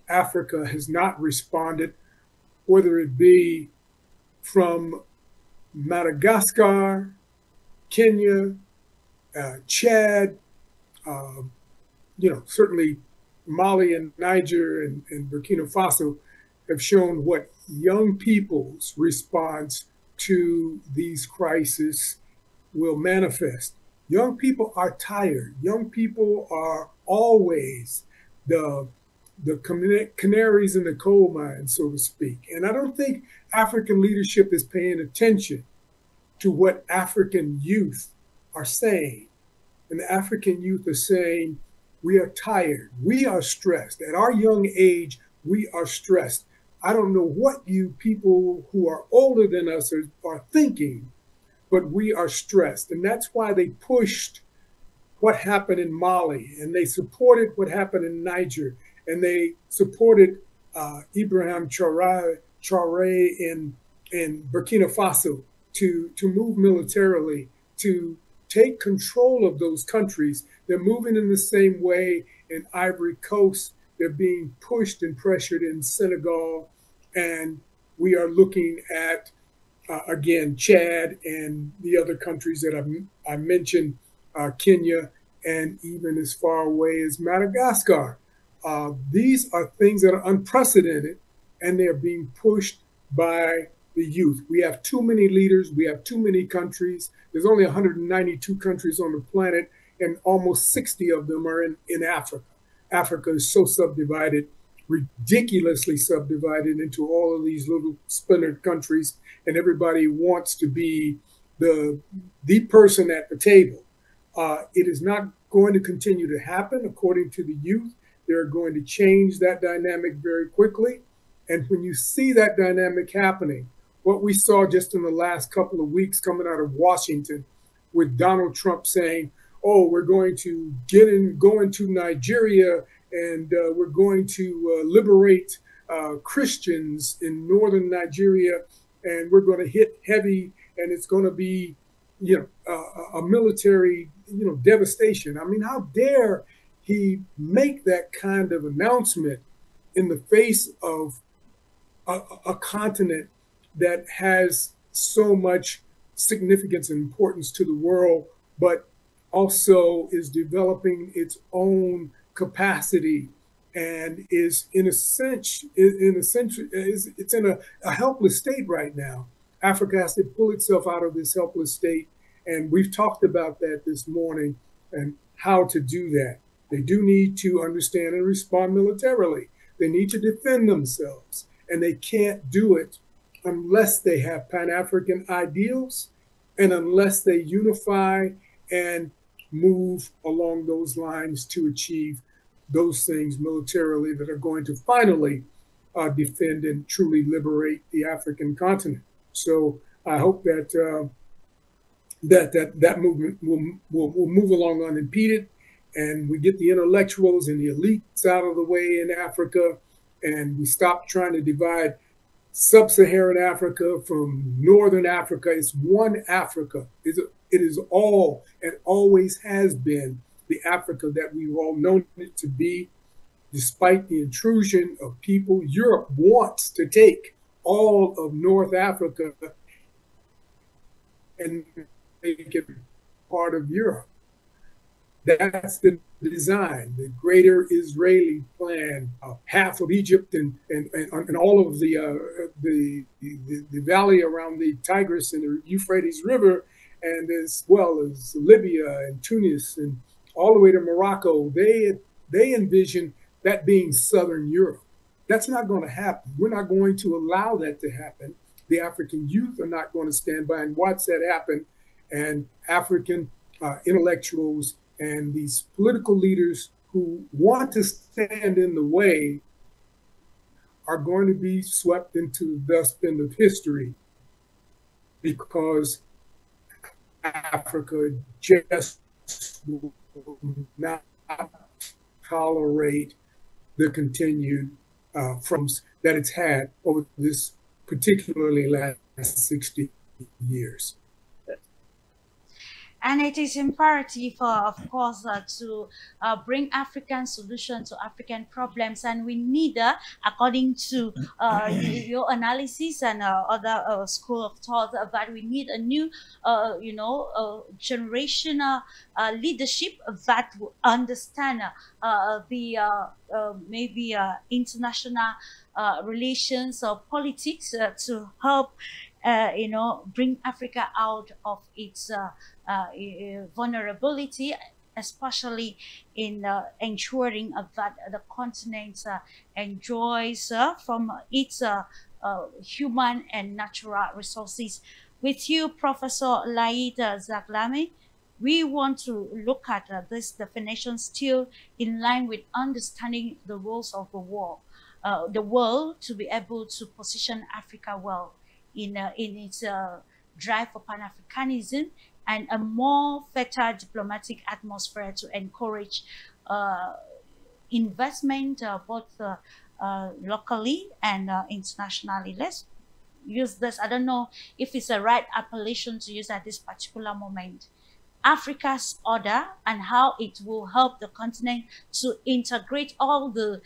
Africa has not responded, whether it be from Madagascar, Kenya, Chad, certainly Mali and Niger and Burkina Faso have shown what young people's response to these crises will manifest. Young people are tired. Young people are always the canaries in the coal mine, so to speak. And I don't think African leadership is paying attention to what African youth are saying. And the African youth are saying, we are tired. We are stressed. At our young age, we are stressed. I don't know what you people who are older than us are thinking, but we are stressed. And that's why they pushed what happened in Mali, and they supported what happened in Niger, and they supported Ibrahim Traoré in Burkina Faso to move militarily, to take control of those countries. They're moving in the same way in Ivory Coast. They're being pushed and pressured in Senegal. And we are looking at, again, Chad and the other countries that I mentioned, Kenya, and even as far away as Madagascar. These are things that are unprecedented, and they're being pushed by the youth. We have too many leaders. We have too many countries. There's only 192 countries on the planet, and almost 60 of them are in Africa. Africa is so subdivided ridiculously subdivided into all of these little splintered countries, and everybody wants to be the person at the table. It is not going to continue to happen, according to the youth. They're going to change that dynamic very quickly. And when you see that dynamic happening, what we saw just in the last couple of weeks coming out of Washington with Donald Trump saying, oh, we're going to go into Nigeria and we're going to liberate Christians in northern Nigeria, and we're going to hit heavy, and it's going to be, a military, devastation. I mean, how dare he make that kind of announcement in the face of a continent that has so much significance and importance to the world, but also is developing its own capacity and is it's in a helpless state right now. Africa has to pull itself out of this helpless state. And we've talked about that this morning and how to do that. They do need to understand and respond militarily. They need to defend themselves, and they can't do it unless they have Pan-African ideals and unless they unify and move along those lines to achieve those things militarily that are going to finally defend and truly liberate the African continent. So I hope that that movement will move along unimpeded, and we get the intellectuals and the elites out of the way in Africa, and we stop trying to divide sub-Saharan Africa from Northern Africa. It's one Africa. It is all and always has been the Africa that we've all known it to be, despite the intrusion of people. Europe wants to take all of North Africa and make it part of Europe. That's the design, the greater Israeli plan, half of Egypt and all of the valley around the Tigris and the Euphrates River, and as well as Libya and Tunis and all the way to Morocco. They envision that being Southern Europe. That's not going to happen. We're not going to allow that to happen. The African youth are not going to stand by and watch that happen. And African intellectuals and these political leaders who want to stand in the way are going to be swept into the dustbin of history, because Africa just will not tolerate the continued problems that it's had over this particularly last 60 years. And it is imperative, of course, to bring African solutions to African problems. And we need, according to your analysis and other school of thought, that we need a new, generational leadership that will understand the maybe international relations or politics to help bring Africa out of its vulnerability, especially in ensuring that the continent enjoys from its human and natural resources. With you, Professor Laïd Zaglami, we want to look at this definition still in line with understanding the roles of the world to be able to position Africa well in its drive for Pan-Africanism and a more fertile diplomatic atmosphere to encourage investment both locally and internationally. Let's use this. I don't know if it's a right appellation to use at this particular moment. Africa's order and how it will help the continent to integrate all the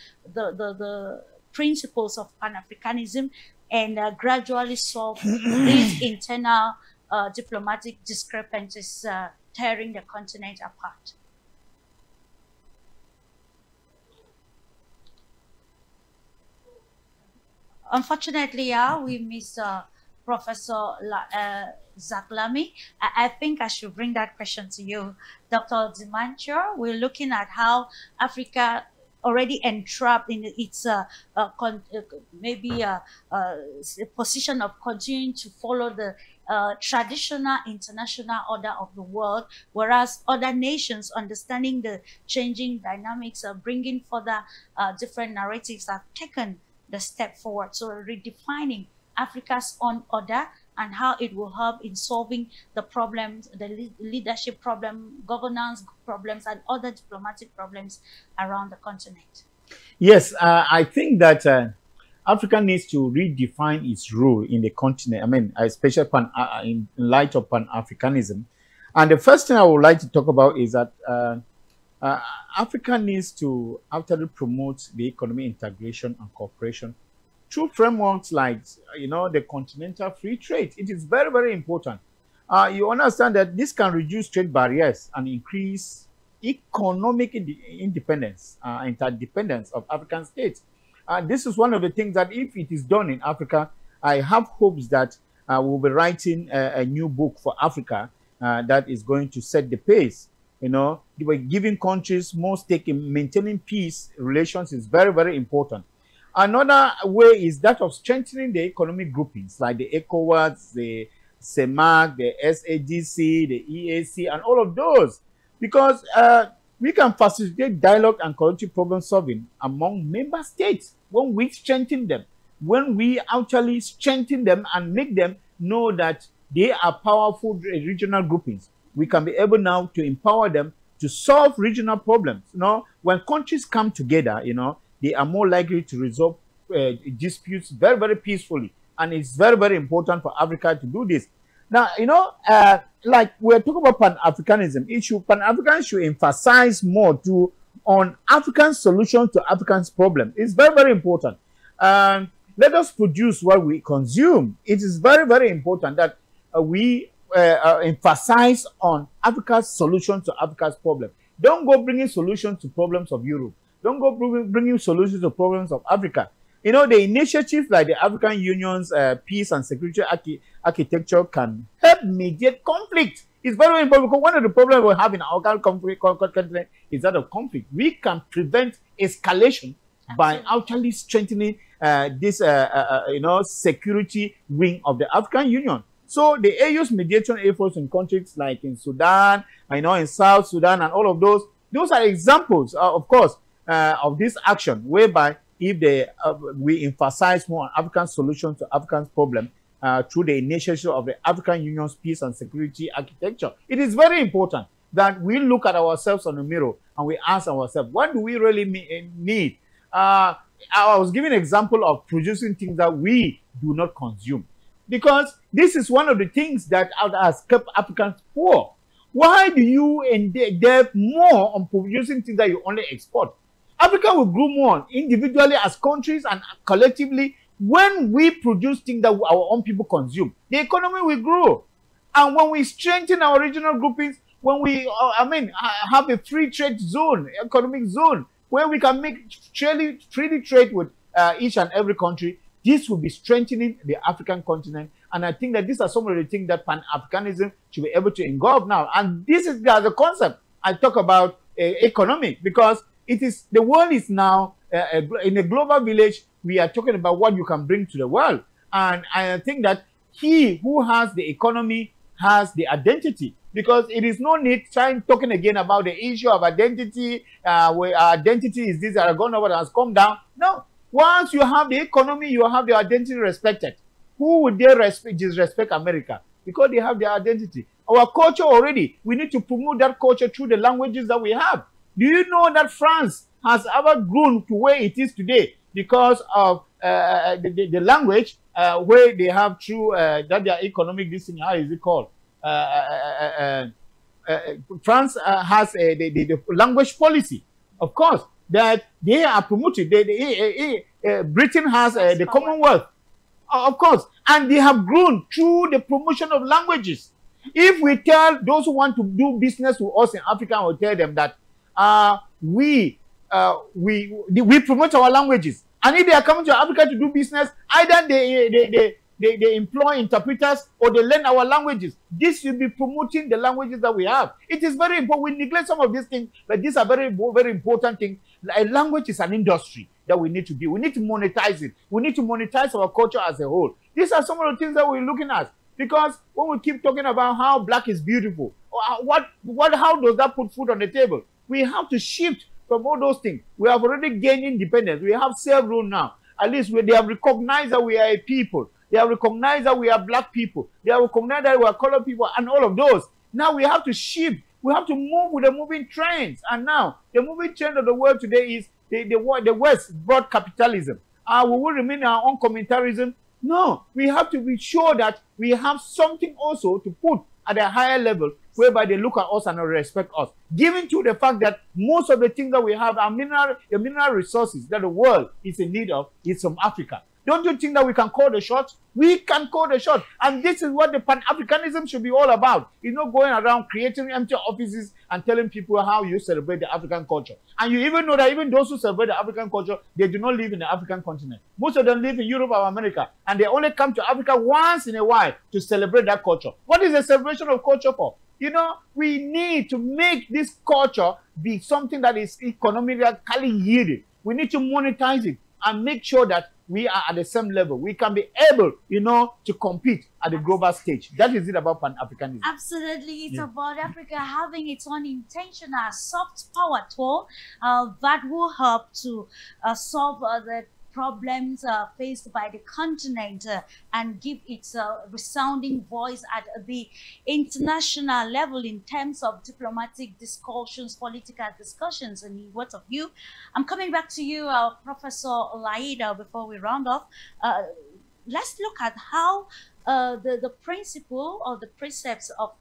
principles of Pan-Africanism and gradually solve these internal diplomatic discrepancies tearing the continent apart. Unfortunately, we miss Professor Zaglami. I think I should bring that question to you, Dr. Dimanche. We're looking at how Africa already entrapped in its position of continuing to follow the traditional international order of the world, whereas other nations, understanding the changing dynamics of bringing further different narratives, have taken the step forward. So redefining Africa's own order and how it will help in solving the problems, the leadership problem, governance problems, and other diplomatic problems around the continent. Yes, I think that Africa needs to redefine its role in the continent. I mean, especially in light of Pan-Africanism. And the first thing I would like to talk about is that Africa needs to actually promote the economic integration and cooperation through frameworks like, the continental free trade. It is very, very important. You understand that this can reduce trade barriers and increase economic independence, interdependence of African states. This is one of the things that if it is done in Africa, I have hopes that we'll be writing a new book for Africa that is going to set the pace. By giving countries more stake in maintaining peace relations is very, very important. Another way is that of strengthening the economic groupings like the ECOWAS, the CEMAC, the SADC, the EAC, and all of those, because we can facilitate dialogue and collective problem solving among member states when we strengthen them, when we actually strengthen them and make them know that they are powerful regional groupings. We can be able now to empower them to solve regional problems. When countries come together, they are more likely to resolve disputes very, very peacefully. And it's very, very important for Africa to do this. Now, like we're talking about Pan-Africanism issue, Pan-Africans should emphasize more on African solutions to Africans' problems. It's very, very important. Let us produce what we consume. It is very, very important that we emphasize on Africa's solution to Africa's problem. Don't go bringing solutions to problems of Europe. Don't go bringing solutions to problems of Africa. The initiatives like the African Union's peace and security architecture can help mediate conflict. It's very, very important because one of the problems we have in our continent is that of conflict. We can prevent escalation by actually strengthening this, security wing of the African Union. So the AU's mediation efforts in countries like in Sudan, in South Sudan and all of those are examples, of course, of this action, whereby if we emphasize more on African solutions to African problems through the initiative of the African Union's peace and security architecture. It is very important that we look at ourselves on the mirror and we ask ourselves, what do we really need? I was giving an example of producing things that we do not consume, because this is one of the things that has kept Africans poor. Why do you endeavor more on producing things that you only export? Africa will grow more individually as countries and collectively when we produce things that our own people consume. The economy will grow. And when we strengthen our regional groupings, when we, have a free trade zone, economic zone, where we can make freely trade with each and every country, this will be strengthening the African continent. And I think that these are some of the things that Pan-Africanism should be able to engulf now. And this is the concept I talk about economic, because the world is now in a global village. We are talking about what you can bring to the world. And I think that he who has the economy has the identity, because it is no need talking again about the issue of identity, where identity is this that are gone over that has come down. No. Once you have the economy, you have your identity respected. Who would dare disrespect America? Because they have their identity. Our culture already, we need to promote that culture through the languages that we have. Do you know that France has ever grown to where it is today because of the language where they have through that their economic, this thing, how is it called? France has the language policy, of course, that they are promoted. Britain has the Commonwealth, of course, and they have grown through the promotion of languages. If we tell those who want to do business with us in Africa, we'll tell them that we promote our languages, and if they are coming to Africa to do business, either they employ interpreters or they learn our languages. This will be promoting the languages that we have. It is very important. We neglect some of these things, but these are very, very important things A language is an industry that we need to be. We need to monetize it. We need to monetize our culture as a whole. These are some of the things that we're looking at. Because when we keep talking about how black is beautiful, how does that put food on the table? We have to shift from all those things. We have already gained independence. We have self-rule now. At least they have recognized that we are a people. They have recognized that we are black people. They have recognized that we are colored people and all of those. Now we have to shift. We have to move with the moving trends. And now the moving trend of the world today is the West brought capitalism. We will remain in our own communitarism. No, we have to be sure that we have something also to put at a higher level whereby they look at us and respect us. Given to the fact that most of the things that we have are the mineral resources that the world is in need of is from Africa. Don't you think that we can call the shots? We can call the shots. And this is what the Pan-Africanism should be all about. It's not going around creating empty offices and telling people how you celebrate the African culture. And you even know that even those who celebrate the African culture, they do not live in the African continent. Most of them live in Europe or America. And they only come to Africa once in a while to celebrate that culture. What is the celebration of culture for? You know, we need to make this culture be something that is economically yielding. We need to monetize it and make sure that we are at the same level. We can be able, you know, to compete at the global stage. That is it about Pan-Africanism. Absolutely. It's about Africa having its own intentional soft power tool that will help to solve the problems faced by the continent and give its resounding voice at the international level in terms of diplomatic discussions, political discussions. And what of you? I'm coming back to you, Professor Laida, before we round off. Let's look at how the principle or the precepts of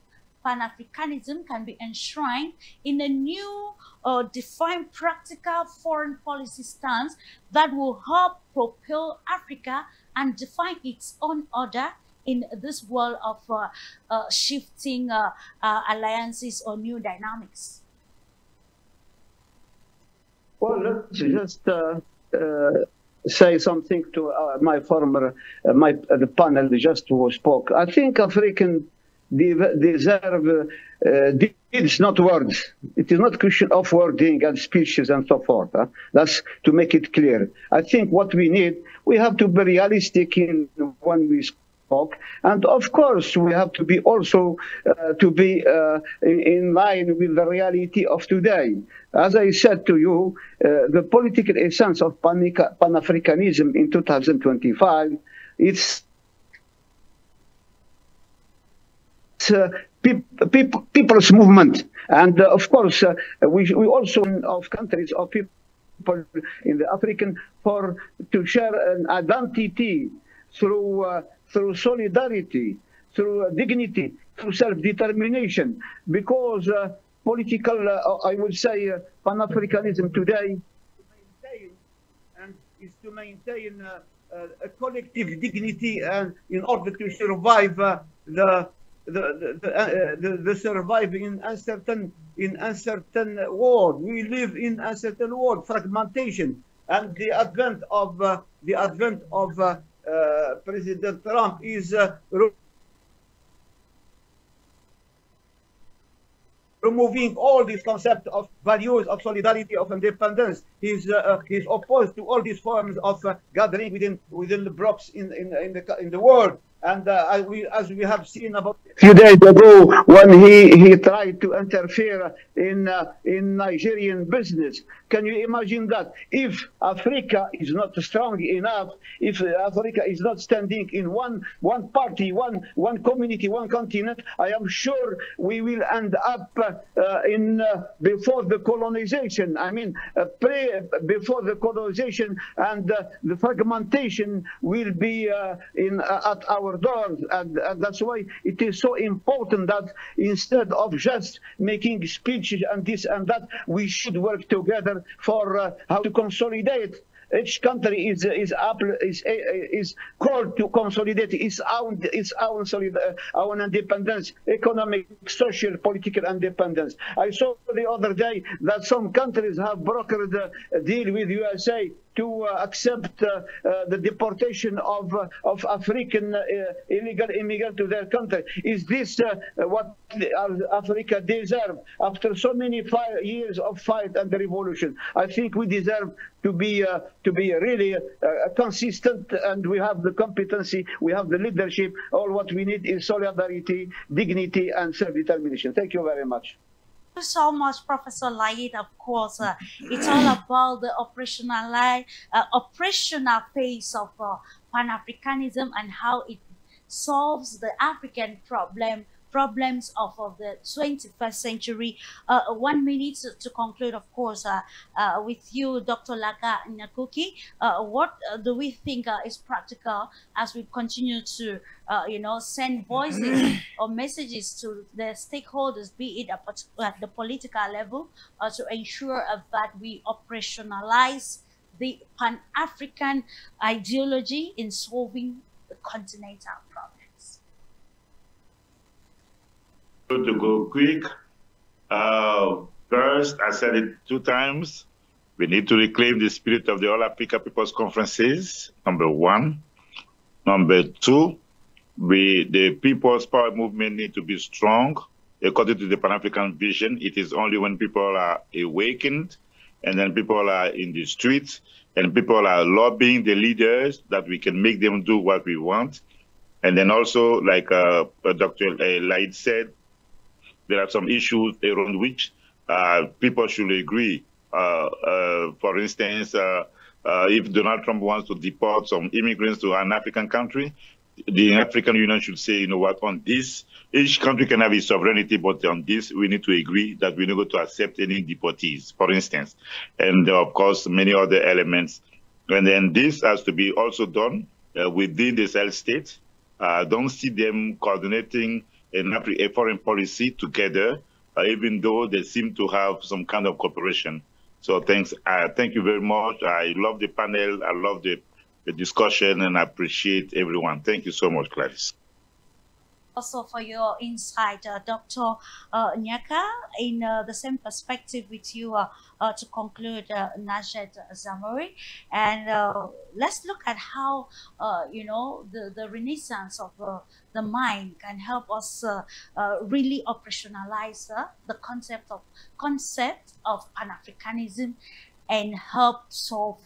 Pan-Africanism can be enshrined in a new defined practical foreign policy stance that will help propel Africa and define its own order in this world of shifting alliances or new dynamics. Well, let's just say something to my former, the panel just who spoke. I think African deserve deeds, not words. It is not a question of wording and speeches and so forth. That's to make it clear. I think what we need, we have to be realistic in when we talk, and of course we have to be also to be in line with the reality of today. As I said to you, the political essence of Pan-Africanism in 2025, it's people's movement, and of course we also of countries of people in the African to share an identity through solidarity, through dignity, through self-determination, because political I would say Pan-Africanism today is to maintain a collective dignity, and in order to survive the surviving in uncertain world. We live in uncertain world, fragmentation, and the advent of President Trump is removing all this concept of values of solidarity, of independence. He's opposed to all these forms of gathering within the blocks in the world. And as we have seen about a few days ago, when he tried to interfere in Nigerian business. Can you imagine that? If Africa is not strong enough, if Africa is not standing in one party, one community, one continent, I am sure we will end up before the colonization. I mean, before the colonization, and the fragmentation will be at our doors, and that's why it is so important that instead of just making speeches and this and that, we should work together for how to consolidate. Each country is called to consolidate its own independence, economic, social, political independence. I saw the other day that some countries have brokered a deal with USA accept the deportation of African illegal immigrants to their country. Is this what Africa deserves after so many years of fight and the revolution? I think we deserve to be really consistent, and we have the competency, we have the leadership. All what we need is solidarity, dignity, and self-determination. Thank you very much. Thank you so much, Professor Laid. Of course, it's all about the operational phase of Pan-Africanism and how it solves the African problems of the 21st century. 1 minute to conclude, of course, with you, Dr. Laka Nyakuki. What do we think is practical as we continue to, send voices or messages to the stakeholders, be it at the political level, to ensure that we operationalize the Pan-African ideology in solving the continental problems? To go quick, first, I said it 2 times, we need to reclaim the spirit of the All Africa People's Conferences, number 1. Number 2, the People's Power Movement need to be strong. According to the Pan-African vision, it is only when people are awakened and then people are in the streets and people are lobbying the leaders that we can make them do what we want. And then also, like Dr. Laid said, there are some issues around which people should agree. For instance, if Donald Trump wants to deport some immigrants to an African country, the African Union should say, you know what, on this, each country can have its sovereignty, but on this, we need to agree that we're not going to accept any deportees, for instance. And of course, many other elements. And then this has to be also done within the Sahel states. Don't see them coordinating a foreign policy together, even though they seem to have some kind of cooperation. So thanks. Thank you very much. I love the panel. I love the discussion, and I appreciate everyone. Thank you so much, Gladys. Also for your insight, Dr. Nyaka, in the same perspective with you to conclude, Najed Zamori. And let's look at how, the renaissance of the mind can help us really operationalize the concept of Pan-Africanism and help solve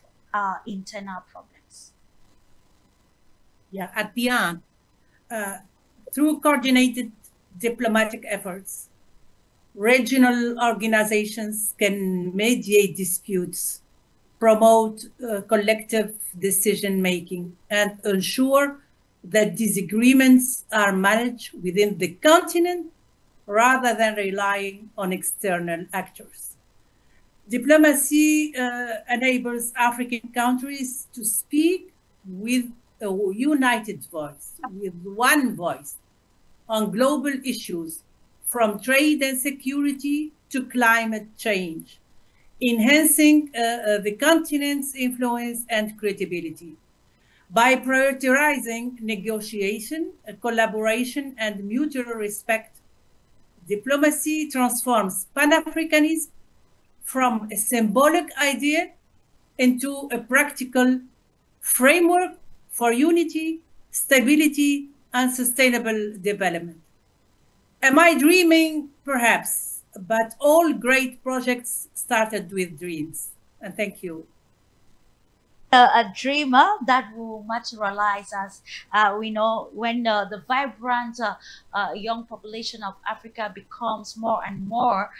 internal problems. Yeah, at the end, through coordinated diplomatic efforts, regional organizations can mediate disputes, promote collective decision-making, and ensure that disagreements are managed within the continent rather than relying on external actors. Diplomacy enables African countries to speak with a united voice, with one voice, on global issues from trade and security to climate change, enhancing the continent's influence and credibility. By prioritizing negotiation, collaboration, and mutual respect, diplomacy transforms Pan-Africanism from a symbolic idea into a practical framework for unity, stability, and sustainable development. Am I dreaming? Perhaps, but all great projects started with dreams. And thank you. A dreamer that will materialize, as we know, when the vibrant young population of Africa becomes more and more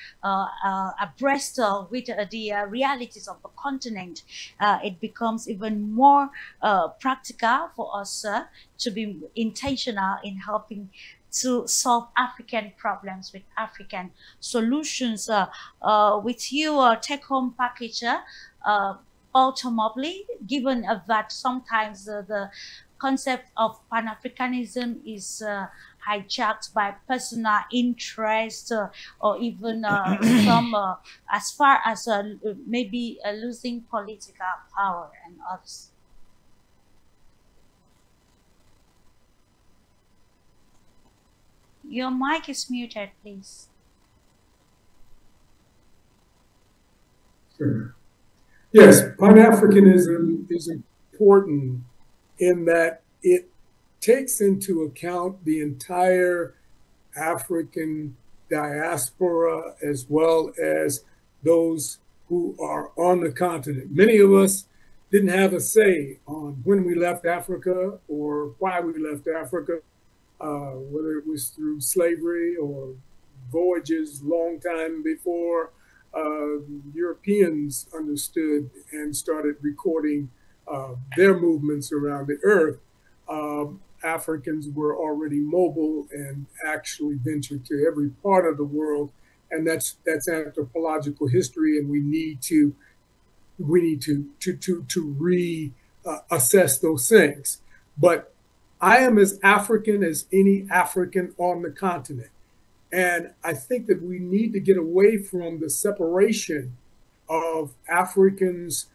abreast with the realities of the continent. It becomes even more practical for us to be intentional in helping to solve African problems with African solutions. With you, take-home package, ultimately, given that sometimes the concept of Pan-Africanism is hijacked by personal interest or even some as far as maybe losing political power and others. Your mic is muted, please. Sure. Yes, Pan-Africanism is important in that it takes into account the entire African diaspora as well as those who are on the continent. Many of us didn't have a say on when we left Africa or why we left Africa, whether it was through slavery or voyages long time before Europeans understood and started recording their movements around the earth. Africans were already mobile and actually ventured to every part of the world, and that's anthropological history, and we need to reassess those things. But I am as African as any African on the continent. And I think that we need to get away from the separation of Africans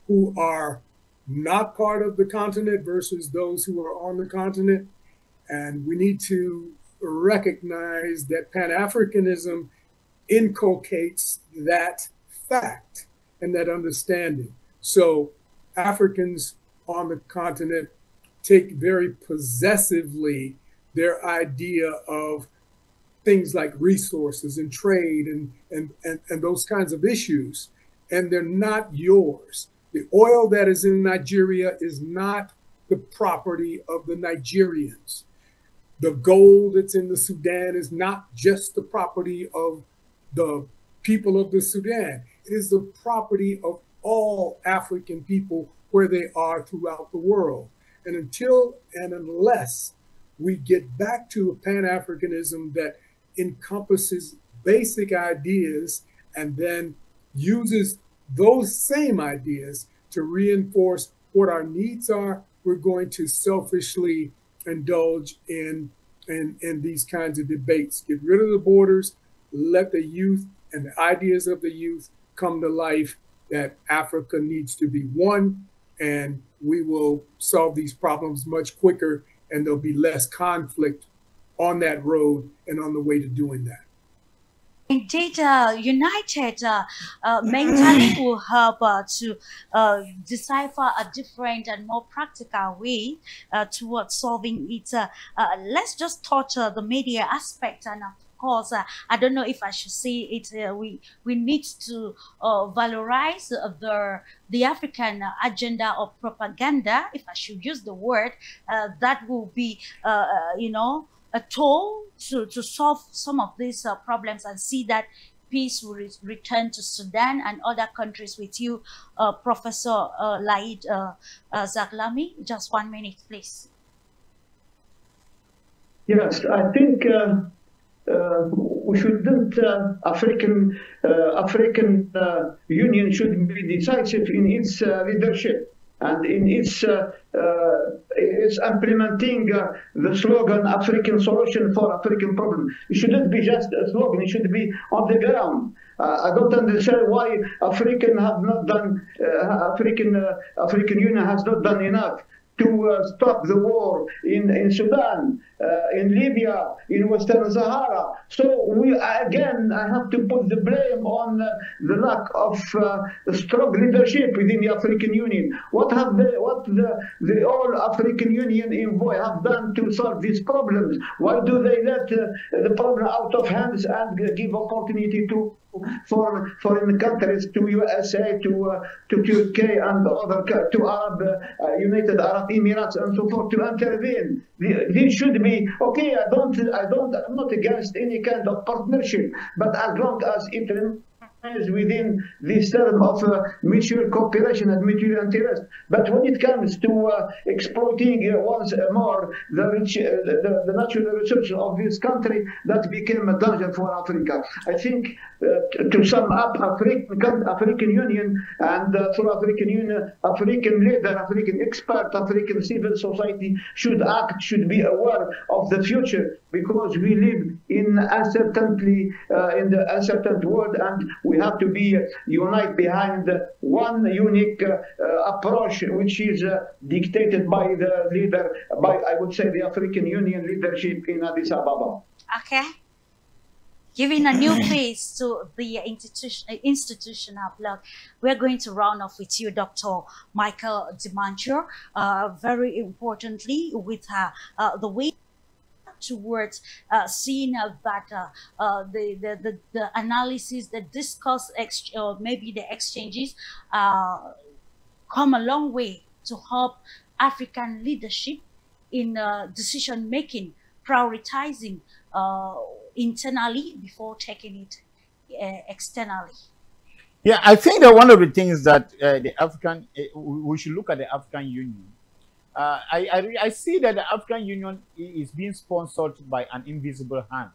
who are not part of the continent versus those who are on the continent. And we need to recognize that Pan-Africanism inculcates that fact and that understanding. So Africans on the continent take very possessively their idea of things like resources and trade and those kinds of issues, and they're not yours. The oil that is in Nigeria is not the property of the Nigerians. The gold that's in the Sudan is not just the property of the people of the Sudan. It is the property of all African people where they are throughout the world. And until and unless we get back to a Pan-Africanism that encompasses basic ideas and then uses those same ideas to reinforce what our needs are, we're going to selfishly indulge in these kinds of debates. Get rid of the borders, let the youth and the ideas of the youth come to life, that Africa needs to be one, and we will solve these problems much quicker, and there'll be less conflict on that road and on the way to doing that. Indeed, united mentally will help to decipher a different and more practical way towards solving it. Let's just touch the media aspect, and of course, I don't know if I should say it. We need to valorize the African agenda or propaganda, if I should use the word. That will be, a tool to solve some of these problems and see that peace will return to Sudan and other countries. With you, Professor Laid Zaglami. Just 1 minute, please. Yes, I think we shouldn't, African Union should be decisive in its leadership and in its implementing the slogan "African solution for African problem." It shouldn't be just a slogan; it should be on the ground. I don't understand why African Union has not done enough to stop the war in Sudan, in Libya, in Western Sahara. So I have to put the blame on the lack of strong leadership within the African Union. What the all African Union envoy have done to solve these problems? Why do they let the problem out of hands and give opportunity to foreign countries, to USA, to Turkey and other, to United Arab Emirates and so forth, to intervene? This should be okay. I'm not against any kind of partnership, but as long as it remains within this term of mutual cooperation and mutual interest. But when it comes to exploiting once more the natural resources of this country, that became a danger for Africa. I think to sum up, African Union and through African Union, African leader, African expert, African civil society should act, should be aware of the future, because we live in uncertainty, in the uncertain world, and we have to be united behind one unique approach, which is dictated by the leader, I would say the African Union leadership in Addis Ababa. Okay. giving a new face to the institutional blog. We're going to round off with you, Dr. Michael Dimancho, very importantly with the way towards seeing that the analysis, the discourse, maybe the exchanges come a long way to help African leadership in decision making, prioritizing internally before taking it externally. Yeah, I think that one of the things that we should look at the African Union. I see that the African Union is being sponsored by an invisible hand.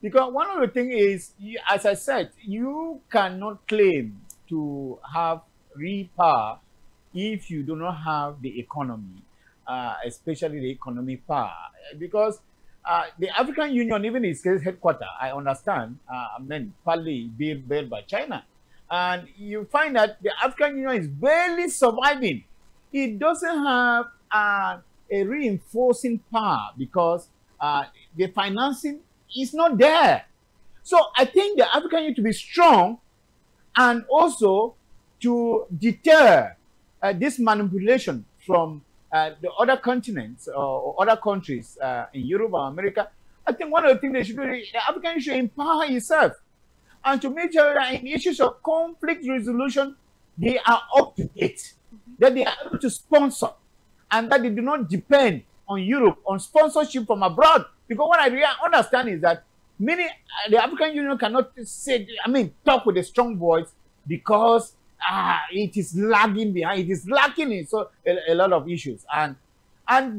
Because one of the things is, as I said, you cannot claim to have real power if you do not have the economy, especially the economic power. Because the African Union, even its headquarters, I understand, partly built by China. And you find that the African Union is barely surviving. It doesn't have a reinforcing power because the financing is not there. So I think the African Union to be strong and also to deter this manipulation from the other continents or other countries in Europe or America. I think one of the things they should do, the African Union should empower itself and to make sure that in issues of conflict resolution, they are up to date, that they are able to sponsor, and that they do not depend on Europe, on sponsorship from abroad. Because what I really understand is that the African Union cannot talk with a strong voice because it is lagging behind. It is lacking in a lot of issues. And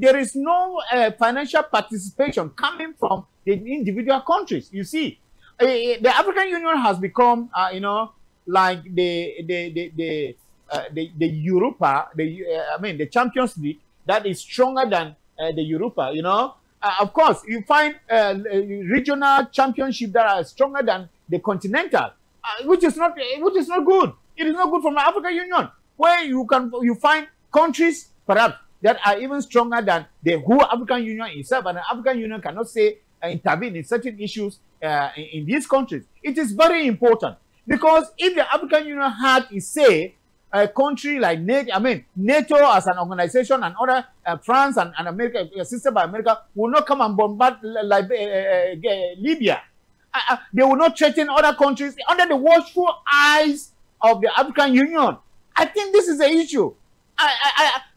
there is no financial participation coming from the individual countries. You see, the African Union has become, like the Europa, the Champions League that is stronger than the Europa. Of course, you find regional championship that are stronger than the continental, which is not good. It is not good from the African Union, where you find countries perhaps that are even stronger than the whole African Union itself, and the African Union cannot intervene in certain issues in these countries. It is very important because if the African Union had its say, a country like NATO as an organization and other France and America, assisted by America, will not come and bombard Libya. They will not threaten other countries under the watchful eyes of the African Union. I think this is an issue.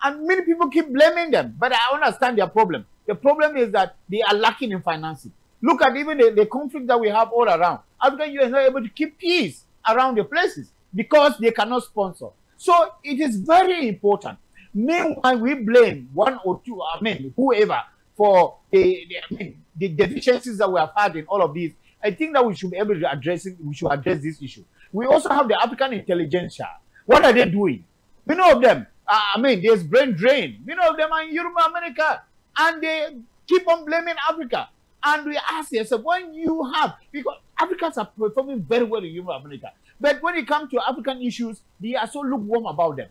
And many people keep blaming them, but I understand their problem. The problem is that they are lacking in financing. Look at even the conflict that we have all around. African Union is not able to keep peace around the places because they cannot sponsor. So it is very important. Meanwhile, we blame one or two, whoever, for the deficiencies that we have had in all of these. I think that we should be able to address it. We should address this issue. We also have the African intelligentsia. What are they doing? Many of them, there's brain drain. Many of them are in Europe, America, and they keep on blaming Africa. And we ask ourselves, because Africans are performing very well in Europe, America. But when it comes to African issues, they are so lukewarm about them.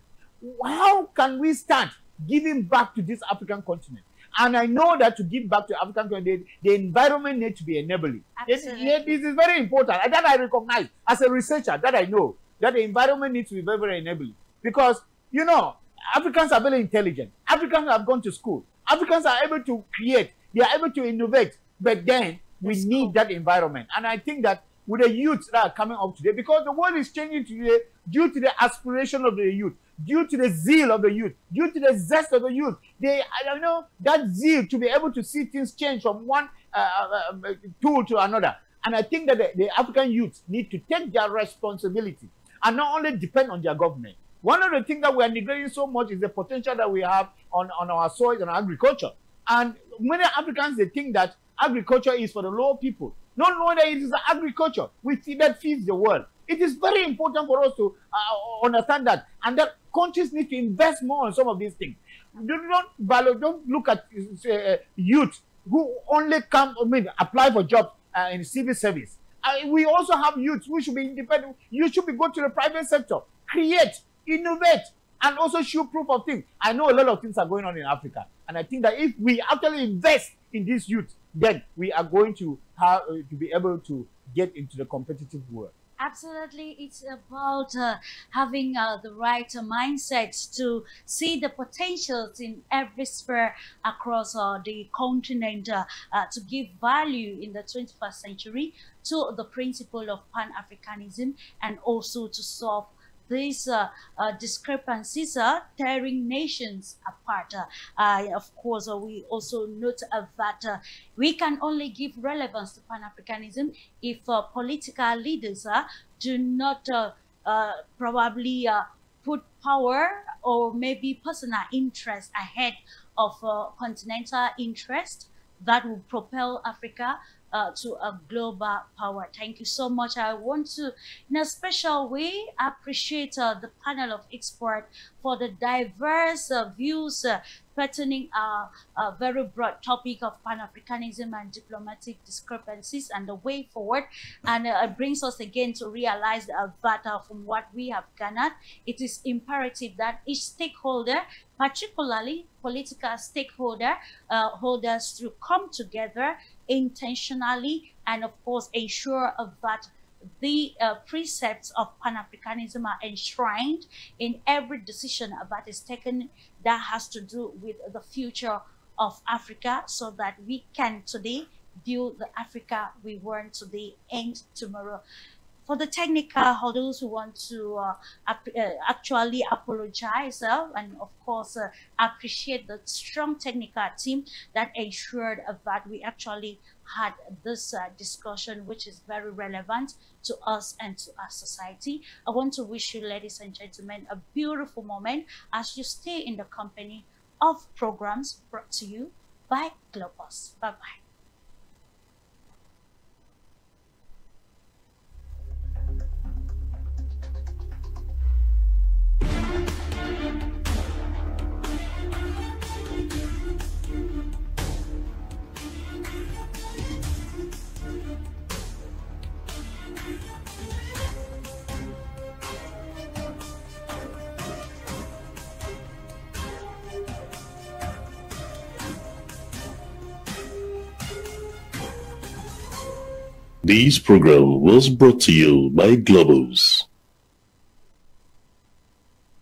How can we start giving back to this African continent? And I know that to give back to African continent, the environment needs to be enabling. This is very important. And that I recognize as a researcher, that I know that the environment needs to be very, very enabling. Because, Africans are very intelligent. Africans have gone to school. Africans are able to create. They are able to innovate. But then we need that environment. And I think that with the youth that are coming up today, because the world is changing today due to the aspiration of the youth, due to the zeal of the youth, due to the zest of the youth. That zeal to be able to see things change from one tool to another. And I think that the African youth need to take their responsibility and not only depend on their government. One of the things that we are neglecting so much is the potential that we have on our soil and agriculture. And many Africans, they think that agriculture is for the lower people. Not knowing that it is agriculture that feeds the world. It is very important for us to understand that, and that countries need to invest more on some of these things. Don't look at youth who only apply for jobs in civil service. We also have youth who should be independent. You should go to the private sector, create, innovate, and also show proof of things. I know a lot of things are going on in Africa, and I think that if we actually invest in this youth, then we are going to have to be able to get into the competitive world? Absolutely, it's about having the right mindset to see the potentials in every sphere across the continent to give value in the 21st century to the principle of Pan-Africanism, and also to solve these discrepancies tearing nations apart. Of course, we also note that we can only give relevance to Pan-Africanism if political leaders do not probably put power or maybe personal interest ahead of continental interest that will propel Africa to a global power. Thank you so much. I want to, in a special way, appreciate the panel of experts for the diverse views pertaining a very broad topic of Pan-Africanism and diplomatic discrepancies and the way forward. And it brings us again to realize that from what we have garnered, it is imperative that each stakeholder, particularly political stakeholder holders, to come together intentionally and of course ensure that the precepts of Pan-Africanism are enshrined in every decision that is taken that has to do with the future of Africa, so that we can today build the Africa we want today and tomorrow. For the technical hurdles, who want to actually apologize and of course appreciate the strong technical team that ensured that we actually had this discussion, which is very relevant to us and to our society. I want to wish you, ladies and gentlemen, a beautiful moment as you stay in the company of programs brought to you by Globus. Bye-bye. This program was brought to you by Globus.